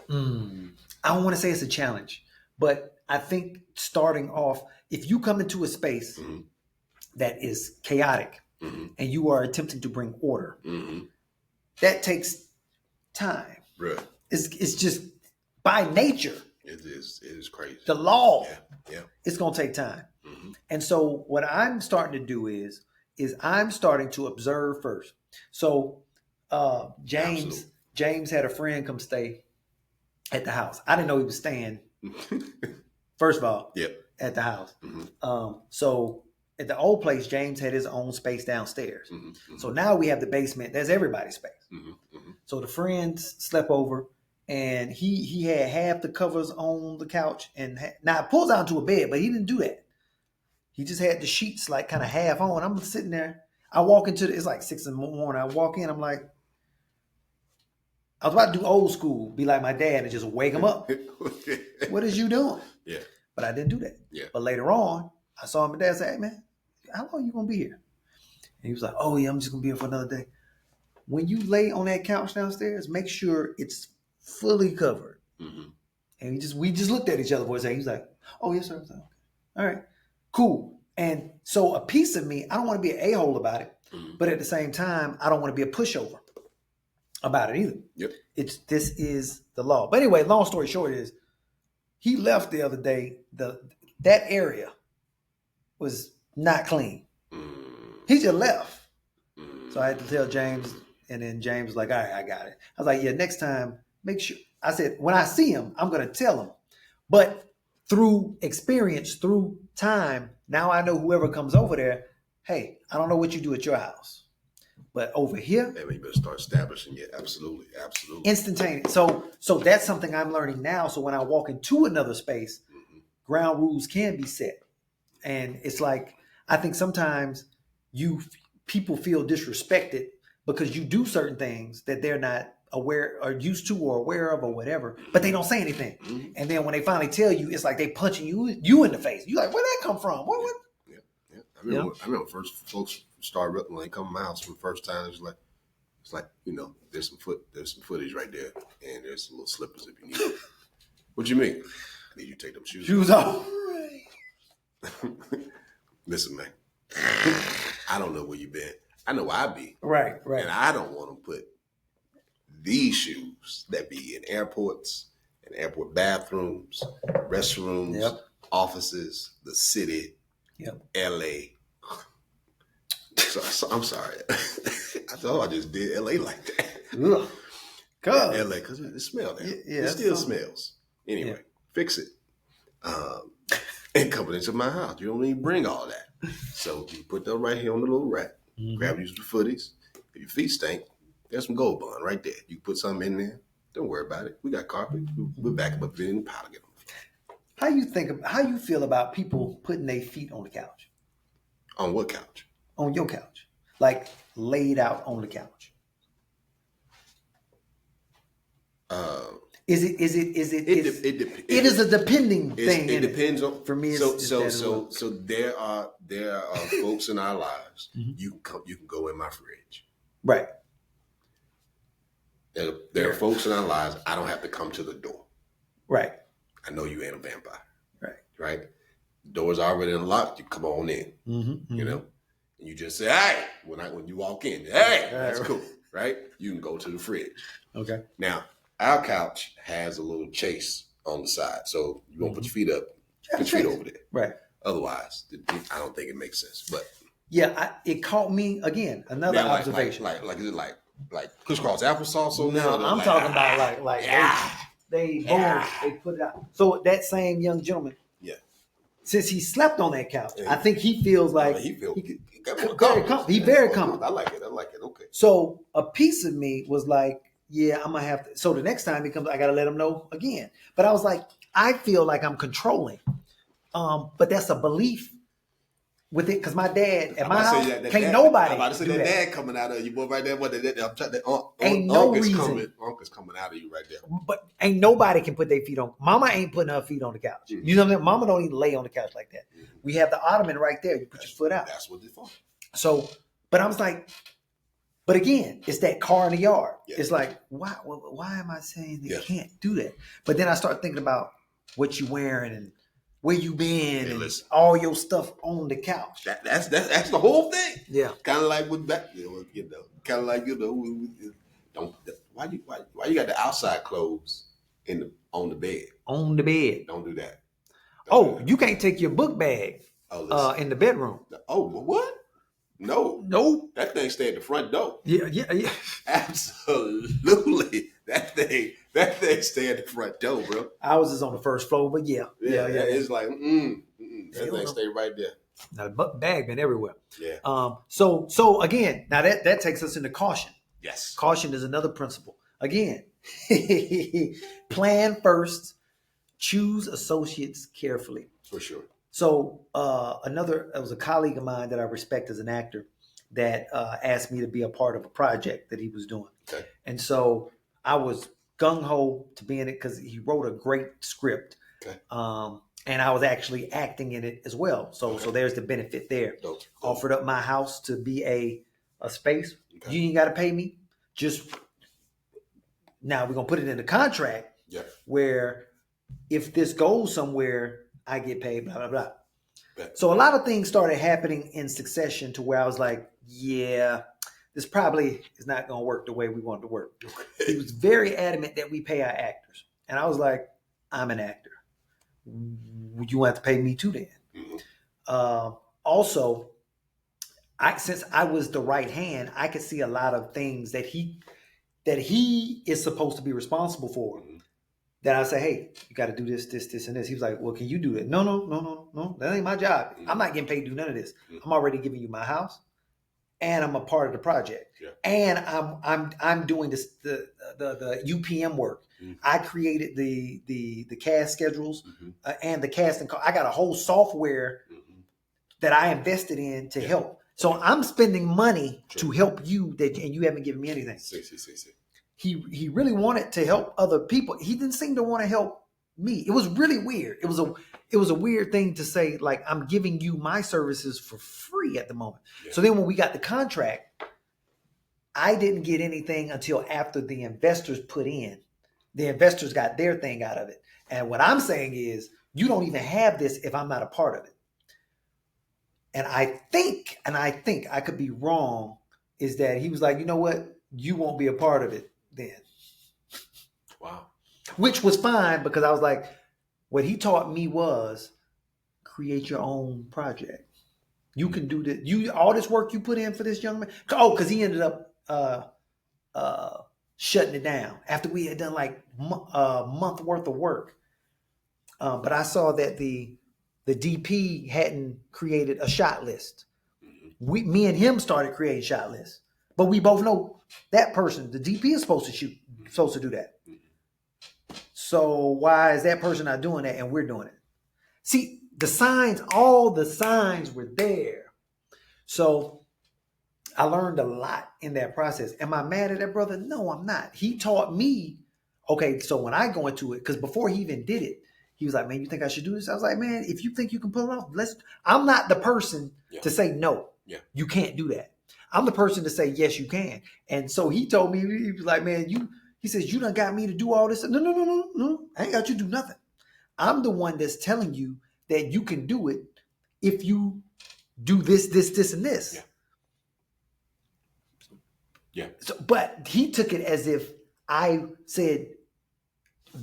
and I don't want to say it's a challenge, but I think starting off, if you come into a space mm-hmm. that is chaotic mm-hmm. and you are attempting to bring order, mm-hmm. that takes time. Right. It's just by nature. It is crazy. The law. Yeah. It's gonna take time. Mm-hmm. And so what I'm starting to do is I'm starting to observe first. So James had a friend come stay at the house. I didn't know he was staying. First of all, at the house. Mm-hmm. So at the old place, James had his own space downstairs. Mm-hmm. Mm-hmm. So now we have the basement. That's everybody's space. Mm-hmm. Mm-hmm. So the friends slept over, and he had half the covers on the couch, and now it pulls out into a bed, but he didn't do that. He just had the sheets like kind of half on. I'm sitting there. I walk it's like 6 in the morning. I walk in. I'm like, I was about to do old school, be like my dad and just wake him up. What is you doing? Yeah. But I didn't do that. Yeah. But later on, I saw my dad say, hey man, how long you gonna be here? And he was like, oh yeah, I'm just gonna be here for another day. When you lay on that couch downstairs, make sure it's fully covered. Mm-hmm. And we just looked at each other for a second. He was like, oh yes, sir. I was like, okay. All right, cool. And so a piece of me, I don't want to be an a-hole about it, mm-hmm. but at the same time, I don't want to be a pushover about it either. Yep. This is the law. But anyway, long story short is he left the other day. That area was not clean. Mm-hmm. He just left. Mm-hmm. So I had to tell James, and then James was like, all right, I got it. I was like, yeah, next time, make sure. I said, when I see him, I'm going to tell him. But through experience, through time, now I know whoever comes over there, hey, I don't know what you do at your house, but over here, yeah, you better start establishing it. Absolutely. Instantaneous. So that's something I'm learning now. So when I walk into another space, mm-hmm. ground rules can be set. And it's like, I think sometimes people feel disrespected because you do certain things that they're not aware or used to or aware of or whatever, but they don't say anything. Mm-hmm. And then when they finally tell you, it's like they punching you in the face. You're like, where'd that come from? What? Yeah. I remember first folks started when they come to my house for the first time. It's like there's some footage right there, and there's some little slippers if you need them. What you mean? I need you to take them shoes off. Listen, man. I don't know where you been. I know where I be. Right. And I don't want to put these shoes that be in airports, in airport bathrooms, restrooms, offices, the city, LA. So I'm sorry. I thought I just did LA like that. LA, because it smells there. Yeah, it still smells. Anyway, fix it. And coming into my house. You don't even bring all that. So you put them right here on the little rack. Mm-hmm. Grab use the footies. If your feet stink, there's some Gold Bond right there. You can put something in there. Don't worry about it. We got carpet. We'll back them up in the powder. Get them. How you feel about people putting their feet on the couch? On what couch? On your couch. Like laid out on the couch. It is a depending thing. It depends on. For me, so there are folks in our lives. Mm-hmm. You can go in my fridge. Right. There are folks in our lives. I don't have to come to the door. Right. I know you ain't a vampire. Right. Right. The door's already unlocked. You come on in. Mm-hmm, you know, and you just say, "Hey," when you walk in, "Hey, that's cool," right? You can go to the fridge. Okay. Now, our couch has a little chase on the side, so you won't put your feet up. Put your feet over there, right? Otherwise, I don't think it makes sense. But yeah, it caught me again. Another observation. Like is it like crisscross applesauce on there? No, I'm talking about like they put it out. So that same young gentleman, since he slept on that couch, I think he feels like he's very comfortable. I like it. Okay. So a piece of me was like, yeah, I'm gonna have to. So the next time he comes, I gotta let him know again. But I was like, I feel like I'm controlling. But that's a belief with it, because my dad at my house can't nobody. I'm about to say that dad coming out of you, boy, right there. What ain't no reason. Uncle's coming out of you right there. But ain't nobody can put their feet on. Mama ain't putting her feet on the couch. You know what I mean? Mama don't even lay on the couch like that. We have the ottoman right there. You put your foot out. That's what it's for. So, but I was like, but again, it's that car in the yard. It's like, why am I saying they can't do that? But then I start thinking about what you wearing and where you been and all your stuff on the couch. That's the whole thing. Yeah. Kind of like with that, kind of like don't why you got the outside clothes on the bed? On the bed. Don't do that. You can't take your book bag in the bedroom. Oh, what? No. That thing stay at the front door. Yeah. Absolutely. That thing stay at the front door, bro. Ours is on the first floor, but yeah. It's like, that thing stay right there. Now the bag been everywhere. Yeah. So again, now that takes us into caution. Yes. Caution is another principle. Again, plan first, choose associates carefully. For sure. So it was a colleague of mine that I respect as an actor that asked me to be a part of a project that he was doing. Okay. And so I was gung-ho to be in it because he wrote a great script. Okay. And I was actually acting in it as well. So there's the benefit there. Dope. Offered up my house to be a space. Okay. You ain't got to pay me. Just now we're going to put it in the contract where if this goes somewhere, I get paid, blah, blah, blah. Bet. So a lot of things started happening in succession to where I was like, yeah, this probably is not going to work the way we want it to work. He was very adamant that we pay our actors. And I was like, I'm an actor. You want to pay me too then. Mm-hmm. Also, since I was the right hand, I could see a lot of things that he is supposed to be responsible for. Mm-hmm. That I say, hey, you got to do this, and this. He was like, well, can you do it? No. That ain't my job. Mm-hmm. I'm not getting paid to do none of this. Mm-hmm. I'm already giving you my house, and I'm a part of the project, and I'm doing this the UPM work. Mm-hmm. I created the cast schedules and the casting call. I got a whole software that I invested in to help. So I'm spending money to help you and you haven't given me anything. See. He really wanted to help other people. He didn't seem to want to help me. It was really weird. It was a weird thing to say, like, I'm giving you my services for free at the moment. Yeah. So then when we got the contract, I didn't get anything until after the investors put in. The investors got their thing out of it. And what I'm saying is, you don't even have this if I'm not a part of it. And I think I could be wrong, is that he was like, you know what? You won't be a part of it then. Wow. Which was fine, because I was like, what he taught me was create your own project. You can do this. All this work you put in for this young man. Oh, because he ended up shutting it down after we had done like a month worth of work. But I saw that the DP hadn't created a shot list. Me and him started creating shot lists. But we both know that person, the DP, is supposed to do that. So why is that person not doing that and we're doing it? See, all the signs were there. So I learned a lot in that process. Am I mad at that brother? No, I'm not. He taught me, okay, so when I go into it, because before he even did it, he was like, man, you think I should do this? I was like, man, if you think you can pull it off, I'm not the person to say no. Yeah. You can't do that. I'm the person to say, yes, you can. And so he told me, he was like, man, he says, you done got me to do all this. No. I ain't got you to do nothing. I'm the one that's telling you that you can do it if you do this, and this. Yeah. Yeah. So, but he took it as if I said,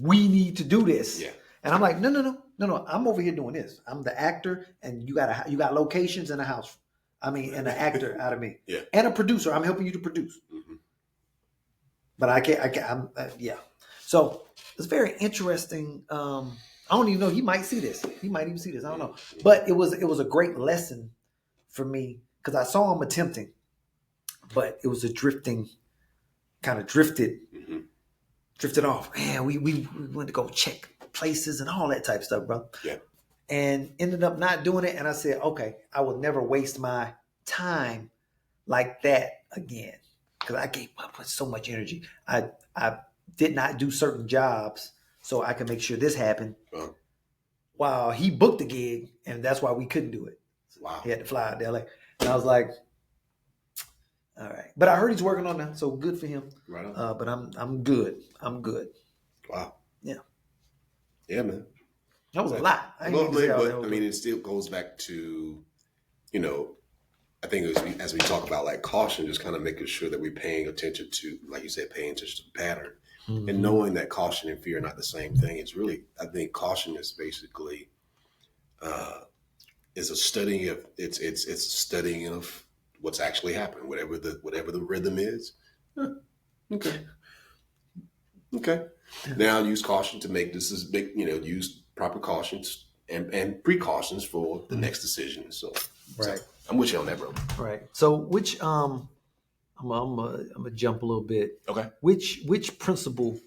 we need to do this. Yeah. And I'm like, no. I'm over here doing this. I'm the actor, and you got locations and a house. I mean, and an actor out of me. Yeah. And a producer. I'm helping you to produce. Mm-hmm. But I can't. Yeah. So it's very interesting. I don't even know. He might see this. He might even see this. I don't know. But it was a great lesson for me because I saw him attempting, but it was a drifted off. Man, we went to go check places and all that type of stuff, bro. Yeah. And ended up not doing it. And I said, okay, I will never waste my time like that again. Because I gave up with so much energy. I did not do certain jobs so I could make sure this happened. Uh-huh. While he booked the gig, and that's why we couldn't do it. Wow. He had to fly out to LA. And I was like, all right. But I heard he's working on that, so good for him. Right on. But I'm good. I'm good. Wow. Yeah. Yeah, man. That was a lot. It still goes back to, I think as we talk about like caution, just kind of making sure that we're paying attention to, like you said, paying attention to the pattern, and knowing that caution and fear are not the same thing. It's really, I think caution is basically, is a studying of it's a studying of what's actually happening, whatever the rhythm is. Okay. Now use caution to make this as big, use proper cautions and precautions for the next decision. So, right. So I'm with you on that, bro. Right. So which I'm gonna jump a little bit. Okay. Which principle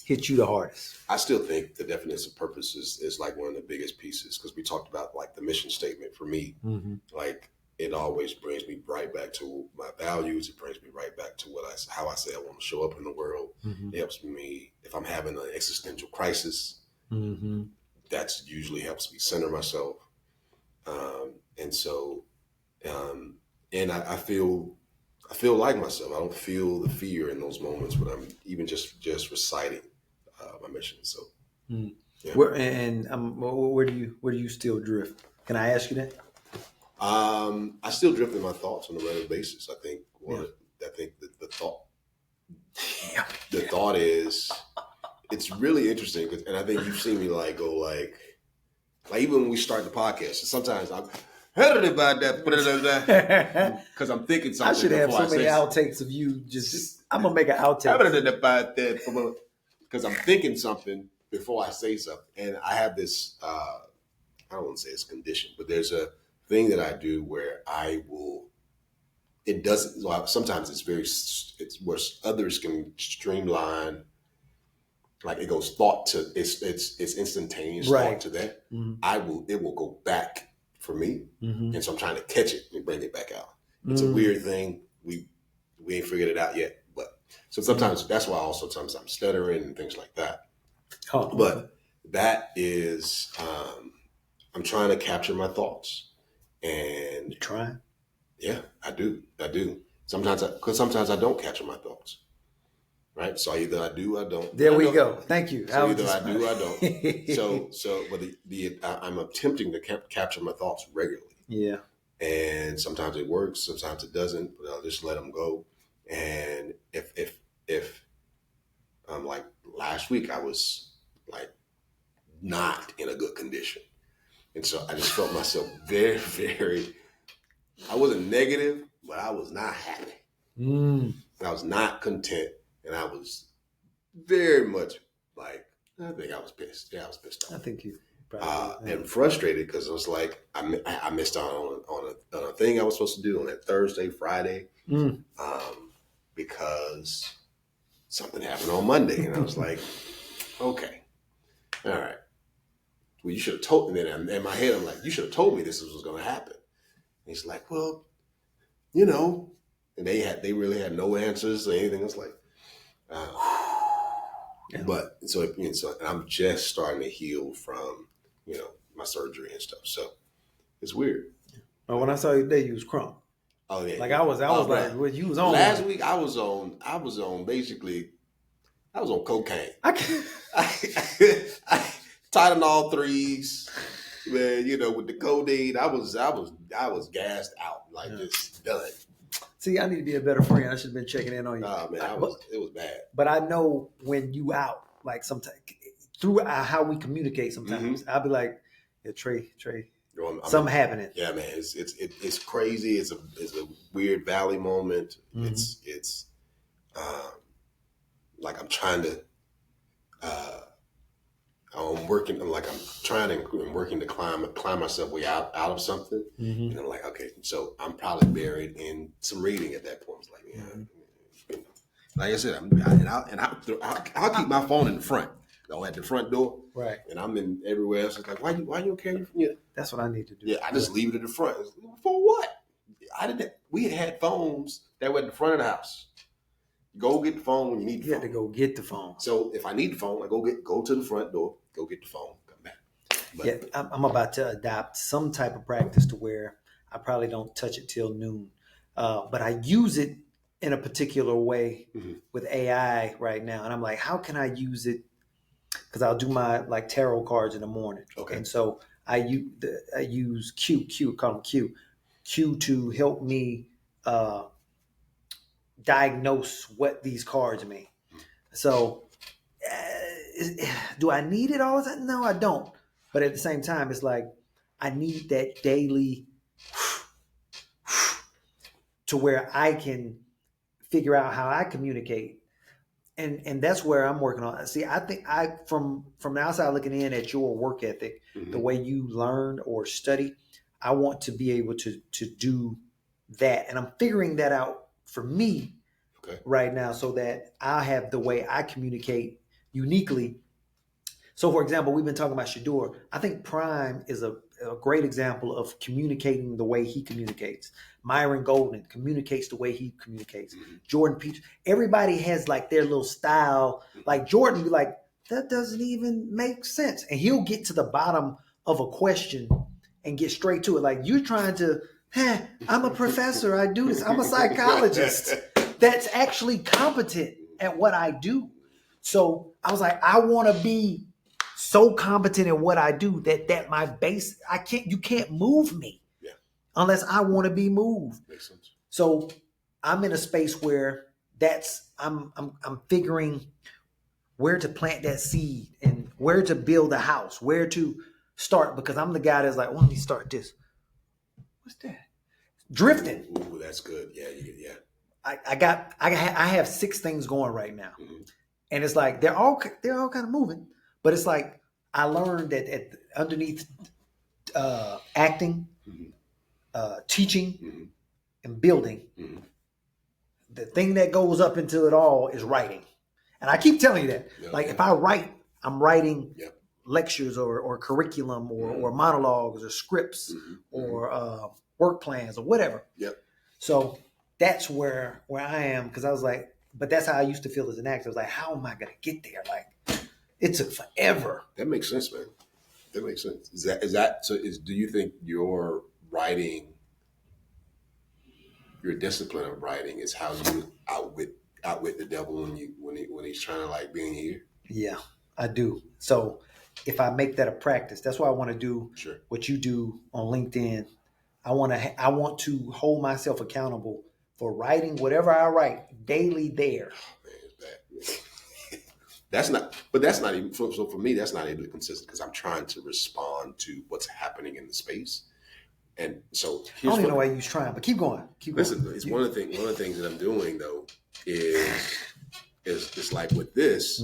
hit you the hardest? I still think the definition of purpose is like one of the biggest pieces because we talked about like the mission statement for me. Mm-hmm. Like it always brings me right back to my values. It brings me right back to how I say I want to show up in the world. Mm-hmm. It helps me if I'm having an existential crisis. Mm-hmm. That's usually helps me center myself. And I feel like myself. I don't feel the fear in those moments when I'm even just reciting my mission. So, yeah. Where do you still drift? Can I ask you that? I still drift in my thoughts on a regular basis. I think the thought is it's really interesting, and I think you've seen me go like even when we start the podcast. Sometimes I'm heard about that because I'm thinking something. I should have so many outtakes of you. Just I'm gonna make an outtake about that because I'm thinking something before I say something, and I have this. I don't want to say it's condition, but there's a thing that I do where I will. It doesn't. Sometimes it's where others can streamline. Like it goes thought to it's instantaneous thought to that. Mm-hmm. It will go back for me, and so I'm trying to catch it and bring it back out. It's a weird thing. We ain't figured it out yet, but so sometimes that's why also sometimes I'm stuttering and things like that. Oh. But that is I'm trying to capture my thoughts and you trying. Yeah, I do. Sometimes I don't capture my thoughts. Right, so either I do, or I don't. There we go. Thank you. So either I do, or I don't. But I'm attempting to capture my thoughts regularly. Yeah. And sometimes it works, sometimes it doesn't. But I'll just let them go. And if like last week, I was like not in a good condition, and so I just felt myself very, very. I wasn't negative, but I was not happy. I was not content. And I was very much like, I think I was pissed. Yeah, I was pissed off. I think you probably and frustrated because it was like I missed out on a thing I was supposed to do on that Thursday, Friday, because something happened on Monday, and I was like, okay, all right. Well, you should have told me. And then in my head, I'm like, you should have told me this was going to happen. And he's like, well, and they really had no answers or anything. It's like. But so I'm just starting to heal from my surgery and stuff. So it's weird. Oh, when I saw you today, you was crunk. Oh yeah. Like I was like, well, you was on last week. I was on cocaine. Tylenol 3s, man. You know, with the codeine, I was gassed out, like just done. See, I need to be a better friend. I should have been checking in on you. Oh man, it was bad. But I know when you out, like sometimes through how we communicate. Sometimes I'll be like, yeah, Trey, something happening. Yeah, man, it's crazy. It's a weird valley moment. It's like I'm trying to. I'm working to climb myself way out of something. And I'm like, okay, so I'm probably buried in some reading at that point. It's like, yeah, like I said, I'll keep my phone in the front, at the front door, right? And I'm in everywhere else. It's like, why you don't carry your? That's what I need to do. Yeah, I just leave it at the front. For what? We had phones that were at the front of the house. Go get the phone when you need the phone. You have to go get the phone. So if I need the phone, I go to the front door, go get the phone, come back. But, yeah, I'm about to adopt some type of practice to where I probably don't touch it till noon. But I use it in a particular way with AI right now. And I'm like, how can I use it? Because I'll do my like tarot cards in the morning. Okay. And so I use Q, call them Q to help me diagnose what these cards mean. So do I need it all the time? No, I don't. But at the same time, it's like I need that daily to where I can figure out how I communicate. And that's where I'm working on. See, I think from the outside looking in at your work ethic, the way you learn or study, I want to be able to do that. And I'm figuring that out for me right now so that I have the way I communicate uniquely. So, for example, we've been talking about Shadeur. I think Prime is a great example of communicating the way he communicates. Myron Golden communicates the way he communicates. Jordan Peters. Everybody has like their little style. Like Jordan be like, that doesn't even make sense. And he'll get to the bottom of a question and get straight to it. Like you're trying to, I'm a professor. I do this. I'm a psychologist that's actually competent at what I do. So I was like, I want to be so competent in what I do that my base, you can't move me unless I want to be moved. Makes sense. So I'm in a space where I'm figuring where to plant that seed and where to build a house, where to start, because I'm the guy that's like, well, let me start this. What's that? Drifting. Ooh, that's good. Yeah. I have 6 things going right now. And it's like they're all kind of moving, but it's like I learned that underneath acting, teaching, and building, the thing that goes up into it all is writing. And I keep telling you that. If I write, I'm writing lectures or curriculum or monologues or scripts or work plans or whatever. So that's where I am, because I was like, but that's how I used to feel as an actor. I was like, how am I going to get there? Like, it took forever. That makes sense, man. That makes sense. Do you think your writing, your discipline of writing, is how you outwit the devil when he's trying to like be in your ear? Yeah, I do. So if I make that a practice, that's why I want to do what you do on LinkedIn. I want to hold myself accountable for writing whatever I write daily there. Oh, man, it's bad. That's not even, so for me, that's not even consistent, because I'm trying to respond to what's happening in the space. And so I don't even know why you're trying, but keep going. Listen, it's one of the things that I'm doing though is it's like with this,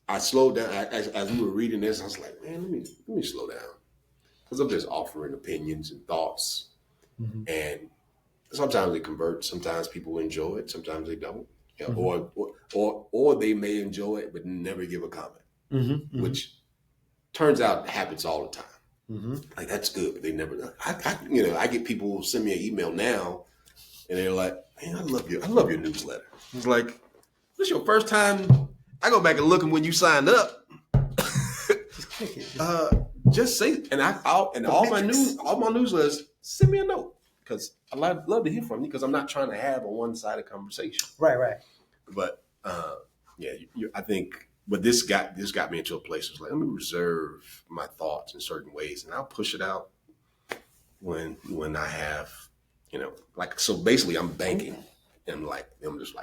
I slowed down as we were reading this. I was like, man, let me slow down, because I'm just offering opinions and thoughts. And sometimes they convert. Sometimes people enjoy it. Sometimes they don't. Or they may enjoy it but never give a comment, which turns out happens all the time. Like, that's good, but they never. I get people who send me an email now, and they're like, "Man, I love your newsletter." It's like, this your first time? I go back and look at when you signed up. Just say, and all my newsletters, send me a note, because I love to hear from you, because I'm not trying to have a one-sided conversation. Right. But I think But this got me into a place where like, let me reserve my thoughts in certain ways, and I'll push it out when I have, like, so basically I'm banking, and like I'm just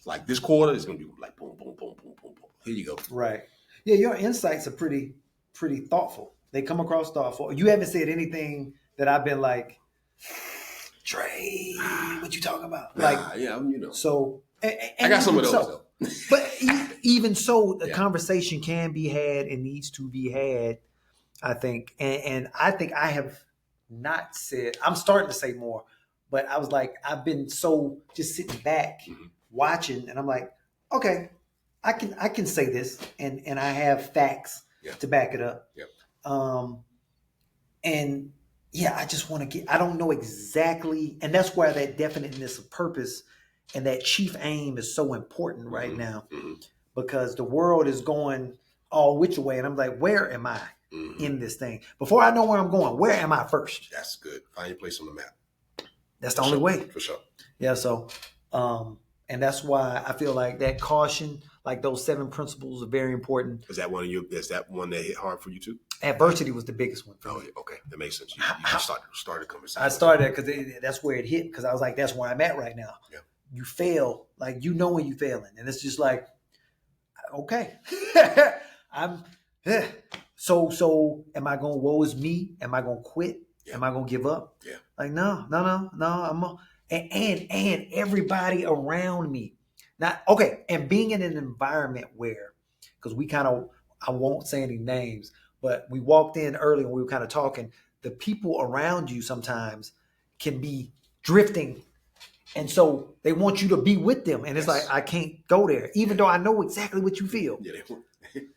like this quarter is gonna be like boom, boom, boom, boom, boom, boom. Here you go. Right. Yeah, your insights are pretty thoughtful. They come across thoughtful. You haven't said anything that I've been like, Trey, what you talking about? Like, yeah, So and I got some of those though. But even so, the Yeah. conversation can be had and needs to be had, I think. And I think I have not said, I'm starting to say more, but I was like, I've been so just sitting back watching, and I'm like, okay, I can say this, and I have facts to back it up. Yep. And yeah, I just want to I don't know exactly, and that's where that definiteness of purpose and that chief aim is so important right now, because the world is going all which way, and I'm like, where am I in this thing? Before I know where I'm going, where am I first? That's good. Find your place on the map. That's the only way. For sure. Yeah. So, and that's why I feel like that caution, like those 7 principles, are very important. Is that one that hit hard for you too? Adversity was the biggest one for me. Okay, that makes sense. You started a conversation. I started because that's where it hit, because I was like, that's where I'm at right now. Yeah. You fail, like, when you're failing, and it's just like, okay, so am I going, woe is me? Am I going to quit? Yeah. Am I going to give up? Yeah. Like, no, and everybody around me. Not okay. And being in an environment where, because I won't say any names, but we walked in early and we were kind of talking. The people around you sometimes can be drifting, and so they want you to be with them. And it's like, I can't go there, even though I know exactly what you feel. Yeah,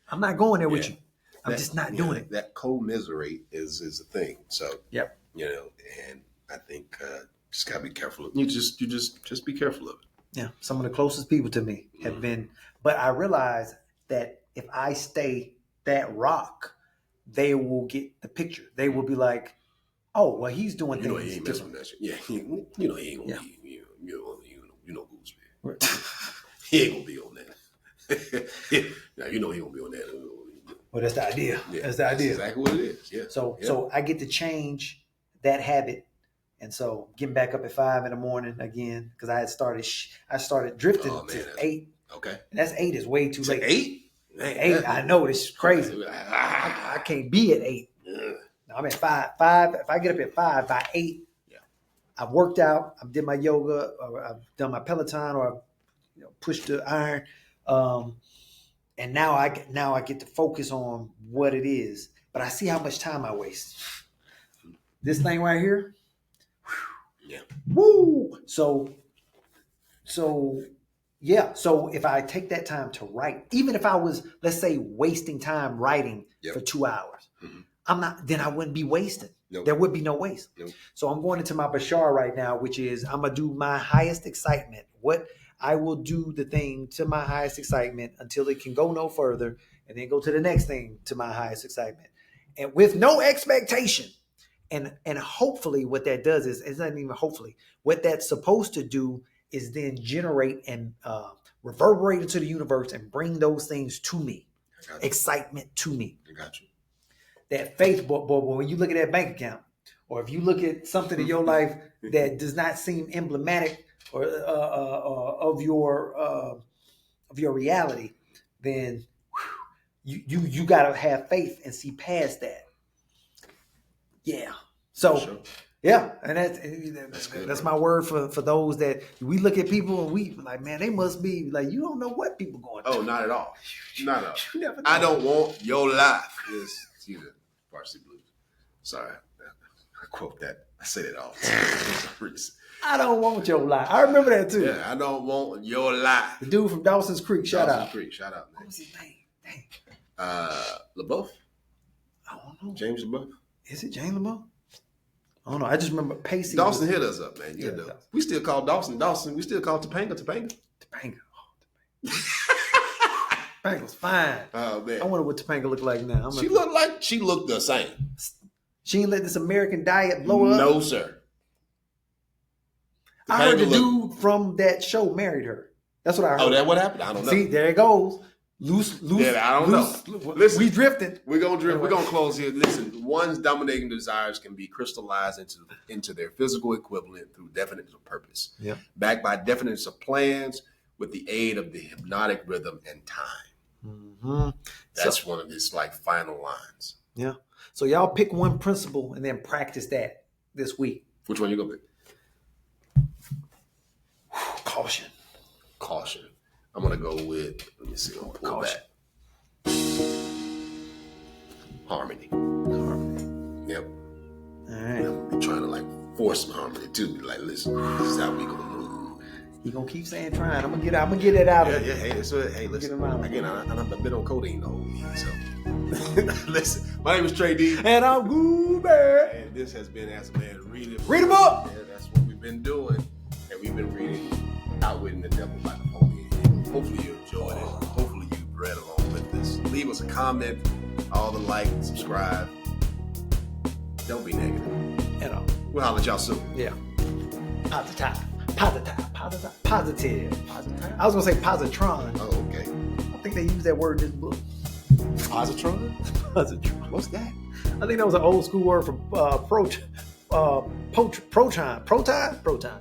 I'm not going there with you. I'm just not doing it. That commiserate is a thing. So yep. And I think just gotta be careful. You just be careful of it. Yeah, some of the closest people to me have been, but I realize that if I stay that rock, they will get the picture. They will be like, "Oh, well, he's doing things." He ain't messing with that shit. Yeah, he ain't gonna be. Goolsby. Right. He ain't gonna be on that. Now he gonna be on that. Well, that's the idea. Yeah, that's the idea. That's exactly what it is. Yeah. So I get to change that habit. And so getting back up at 5 a.m. again, because I started drifting to 8. Okay. And that's 8 is way too late. 8? 8, I know, it's crazy. I can't be at 8. No, I'm at 5. If I get up at 5, by 8, I've worked out, I did my yoga, or I've done my Peloton, or I've pushed the iron. And now I get to focus on what it is. But I see how much time I waste. This thing right here. Yeah. Woo! So yeah. So if I take that time to write, even if I was, let's say, wasting time writing for 2 hours, then I wouldn't be wasting. Nope. There would be no waste. Nope. So I'm going into my Bashar right now, which is I'm gonna do my highest excitement. I will do the thing to my highest excitement until it can go no further, and then go to the next thing to my highest excitement, and with no expectation. And hopefully what that does is, it's not even hopefully, what that's supposed to do is then generate and reverberate into the universe and bring those things to me. Excitement to me. I got you. That faith, but when you look at that bank account, or if you look at something in your life that does not seem emblematic or of your reality, then you gotta have faith and see past that. Yeah. So, sure. Yeah, and that's my word for those that we look at people and we like, man, they must be like, you don't know what people going through. Oh, not at all. Not at all. You never know. I don't want your life. Is the Varsity Blues. Sorry, I quote that. I say that all the time. I don't want your life. I remember that too. Yeah, I don't want your life. The dude from Dawson's Creek. Shout out. Dawson's Creek. Shout out. Man. What was his name? Dang. LaBeouf. I don't know. James LaBeouf. Is it James LaBeouf? I don't know. I just remember Pacey. Dawson hit us up, man. You know. We still call Dawson. We still call Topanga. Topanga. Oh, Topanga's fine. Oh man. I wonder what Topanga look like now. She looked the same. She ain't let this American diet blow up. No, sir. Topanga, I heard the dude from that show married her. That's what I heard. Oh, that what happened? I don't know. See, there it goes. Loose. Yeah, I don't know. Listen, we drifted. We're gonna drift. We're gonna close here. Listen, one's dominating desires can be crystallized into their physical equivalent through definiteness of purpose. Yeah. Backed by definiteness of plans with the aid of the hypnotic rhythm and time. Mm-hmm. That's one of his like final lines. Yeah. So y'all pick one principle and then practice that this week. Which one you gonna pick? Caution. Caution. I'm gonna go with. Let me see. I'll pull Caution. back. Harmony. Yep. All right. I'm trying to like force some harmony too. Like, listen, this is how we gonna move. You gonna keep saying trying. I'm gonna get it out of you. Yeah. Hey, listen. Again, I've been on codeine the whole week. So, listen. My name is Trey D, And I'm Goober. and this has been As a Man Readeth. Read a book. Yeah, that's what we've been doing, and we've been reading Outwitting the Devil by Napoleon Hill. Hopefully you enjoyed it. Hopefully you read along with this. Leave us a comment, all the like, subscribe. Don't be negative. You know. We'll holler at y'all soon. Yeah. Positive. I was gonna say positron. Oh, okay. I think they use that word in this book. Positron? Positron. What's that? I think that was an old school word for proton. Proton.